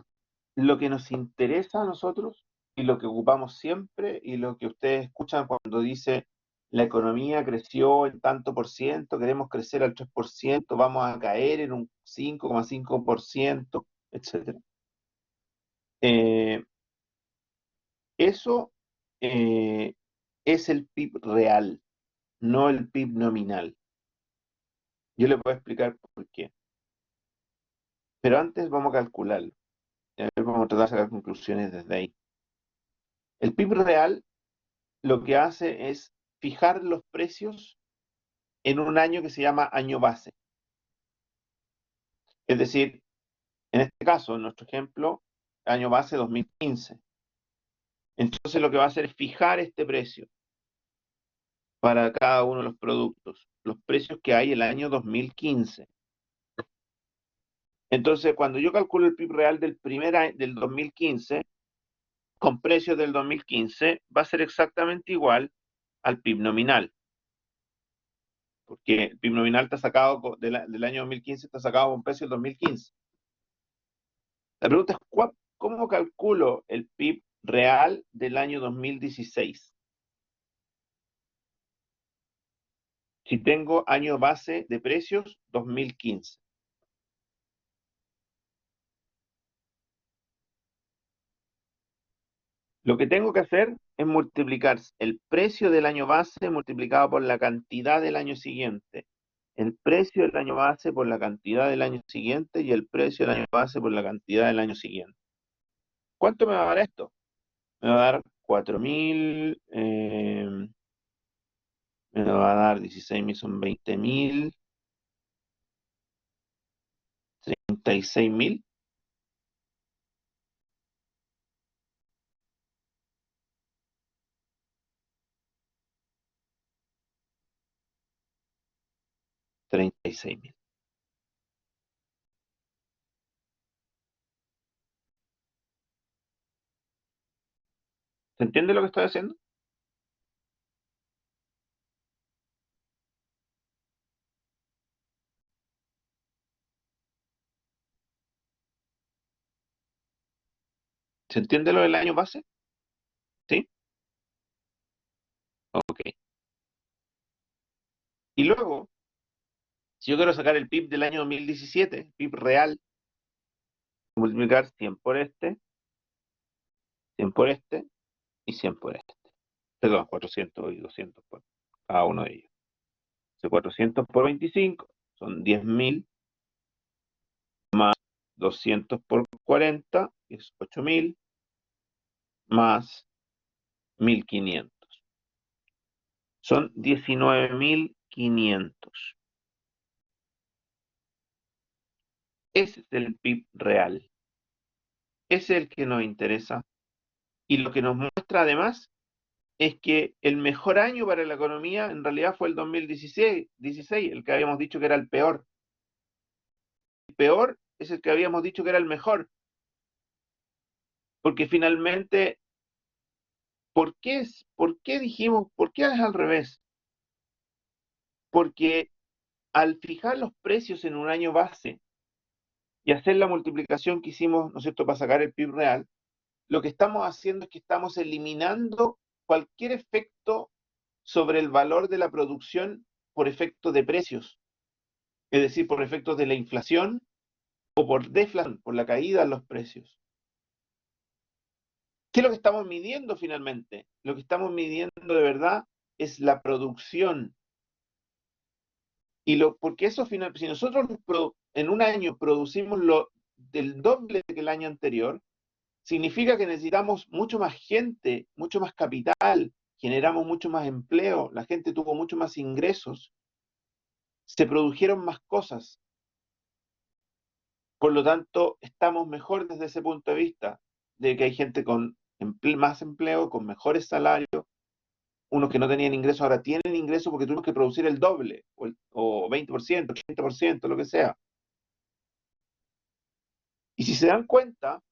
lo que nos interesa a nosotros y lo que ocupamos siempre y lo que ustedes escuchan cuando dice la economía creció en tanto por ciento, queremos crecer al 3%, vamos a caer en un 5,5%, etcétera. Eh, eso es el PIB real, no el PIB nominal. Yo le voy a explicar por qué. Pero antes vamos a calcularlo. Vamos a tratar de sacar conclusiones desde ahí. El PIB real lo que hace es fijar los precios en un año que se llama año base. Es decir, en este caso, en nuestro ejemplo, año base 2015. Entonces lo que va a hacer es fijar este precio para cada uno de los productos, los precios que hay el año 2015. Entonces, cuando yo calculo el PIB real del primer año, del 2015, con precios del 2015, va a ser exactamente igual al PIB nominal, porque el PIB nominal está sacado del año 2015, está sacado con precios del 2015. La pregunta es, ¿cómo calculo el PIB real del año 2016? Si tengo año base de precios 2015. Lo que tengo que hacer es multiplicar el precio del año base multiplicado por la cantidad del año siguiente. El precio del año base por la cantidad del año siguiente y el precio del año base por la cantidad del año siguiente. ¿Cuánto me va a dar esto? Me va a dar 4.000, me va a dar 16.000, son 20.000, 36.000, 36.000. ¿Se entiende lo que estoy haciendo? ¿Se entiende lo del año base? ¿Sí? Ok. Y luego, si yo quiero sacar el PIB del año 2017, PIB real, multiplicar 100 por este, 100 por este y 100 por este. Perdón, 400 y 200 por cada uno de ellos. Entonces, 400 por 25 son 10.000, más 200 por 40 es 8.000, más 1.500. Son 19.500. Ese es el PIB real. Ese es el que nos interesa. Y lo que nos muestra además es que el mejor año para la economía en realidad fue el 2016, el que habíamos dicho que era el peor. El peor es el que habíamos dicho que era el mejor, porque finalmente, ¿por qué es al revés? Porque al fijar los precios en un año base y hacer la multiplicación que hicimos, ¿no es cierto?, para sacar el PIB real, lo que estamos haciendo es que estamos eliminando cualquier efecto sobre el valor de la producción por efecto de precios, es decir, por efectos de la inflación o por deflación, por la caída en los precios. ¿Qué es lo que estamos midiendo finalmente? Lo que estamos midiendo de verdad es la producción. Porque eso final, si nosotros en un año producimos lo del doble que el año anterior, significa que necesitamos mucho más gente, mucho más capital, generamos mucho más empleo, la gente tuvo mucho más ingresos, se produjeron más cosas. Por lo tanto, estamos mejor desde ese punto de vista, de que hay gente con más empleo, con mejores salarios, unos que no tenían ingresos ahora tienen ingresos porque tuvimos que producir el doble, o 20%, 80%, lo que sea. Y si se dan cuenta,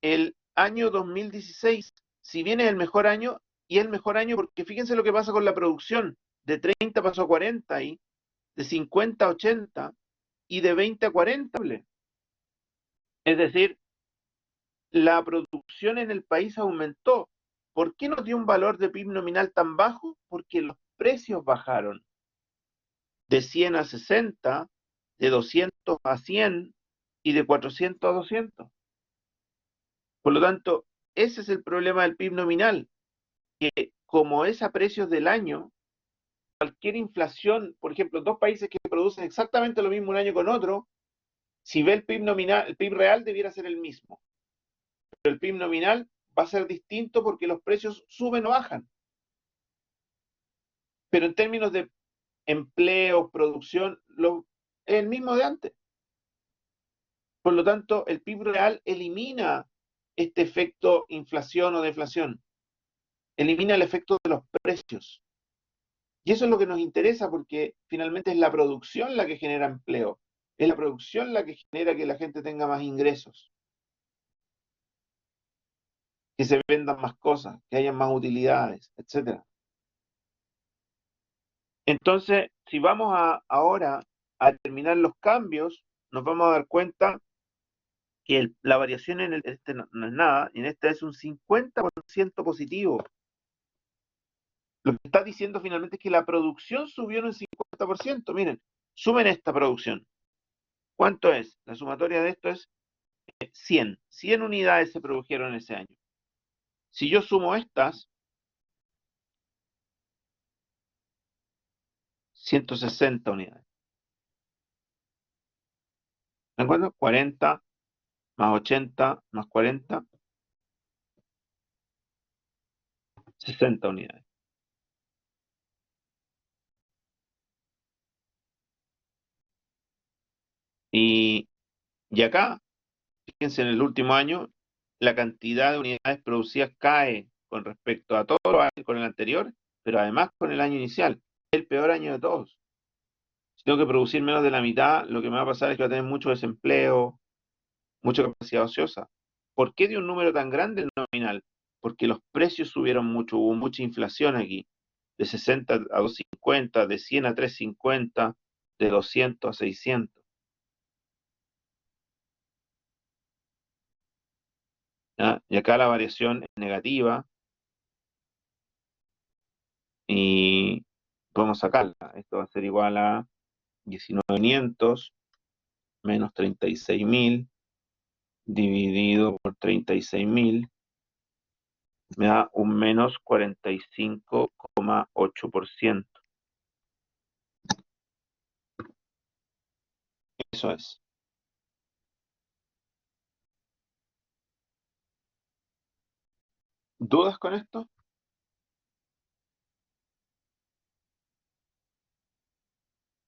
el año 2016, si bien es el mejor año, y es el mejor año porque fíjense lo que pasa con la producción, de 30 pasó a 40 y de 50 a 80 y de 20 a 40. Es decir, la producción en el país aumentó. ¿Por qué nos dio un valor de PIB nominal tan bajo? Porque los precios bajaron de 100 a 60, de 200 a 100 y de 400 a 200. Por lo tanto, ese es el problema del PIB nominal, que como es a precios del año, cualquier inflación, por ejemplo, dos países que producen exactamente lo mismo un año con otro, si ve el PIB nominal, el PIB real debiera ser el mismo, pero el PIB nominal va a ser distinto porque los precios suben o bajan. Pero en términos de empleo, producción, es el mismo de antes. Por lo tanto, el PIB real elimina este efecto inflación o deflación, elimina el efecto de los precios. Y eso es lo que nos interesa porque finalmente es la producción la que genera empleo, es la producción la que genera que la gente tenga más ingresos, que se vendan más cosas, que haya más utilidades, etcétera. Entonces, si vamos ahora a determinar los cambios, nos vamos a dar cuenta que la variación en este no es nada, en este es un 50% positivo. Lo que está diciendo finalmente es que la producción subió en un 50%. Miren, sumen esta producción. ¿Cuánto es? La sumatoria de esto es 100. 100 unidades se produjeron ese año. Si yo sumo estas, 160 unidades. ¿De acuerdo? 40 más 80 más 40, 60 unidades. Y, y acá, fíjense, en el último año, la cantidad de unidades producidas cae con respecto a todo lo años con el anterior, pero además con el año inicial. Es el peor año de todos. Si tengo que producir menos de la mitad, lo que me va a pasar es que va a tener mucho desempleo, mucha capacidad ociosa. ¿Por qué de un número tan grande el nominal? Porque los precios subieron mucho, hubo mucha inflación aquí, de 60 a 250, de 100 a 350, de 200 a 600. ¿Ya? Y acá la variación es negativa y podemos sacarla. Esto va a ser igual a 19.500 menos 36.000 dividido por 36.000 me da un menos 45,8%. Eso es. ¿Dudas con esto?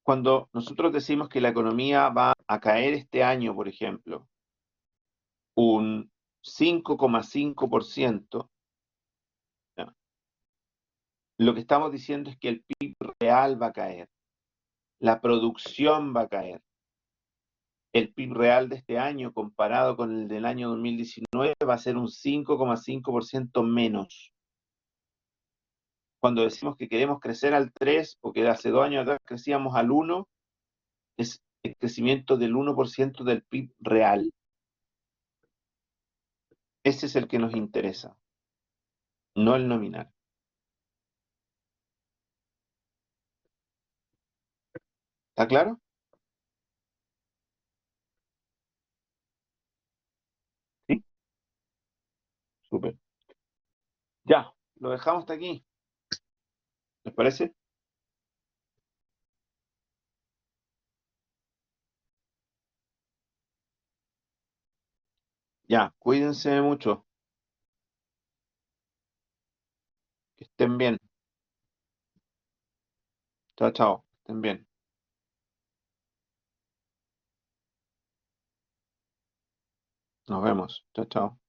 Cuando nosotros decimos que la economía va a caer este año, por ejemplo, un 5,5%, ¿ya? Lo que estamos diciendo es que el PIB real va a caer, la producción va a caer. El PIB real de este año comparado con el del año 2019 va a ser un 5,5% menos. Cuando decimos que queremos crecer al 3 o que hace 2 años atrás crecíamos al 1, es el crecimiento del 1% del PIB real. Ese es el que nos interesa, no el nominal. ¿Está claro? Sí, súper. Ya, lo dejamos hasta aquí. ¿Les parece? Ya, cuídense mucho, que estén bien. Chao, chao, que estén bien. Nos vemos. Chao, chao.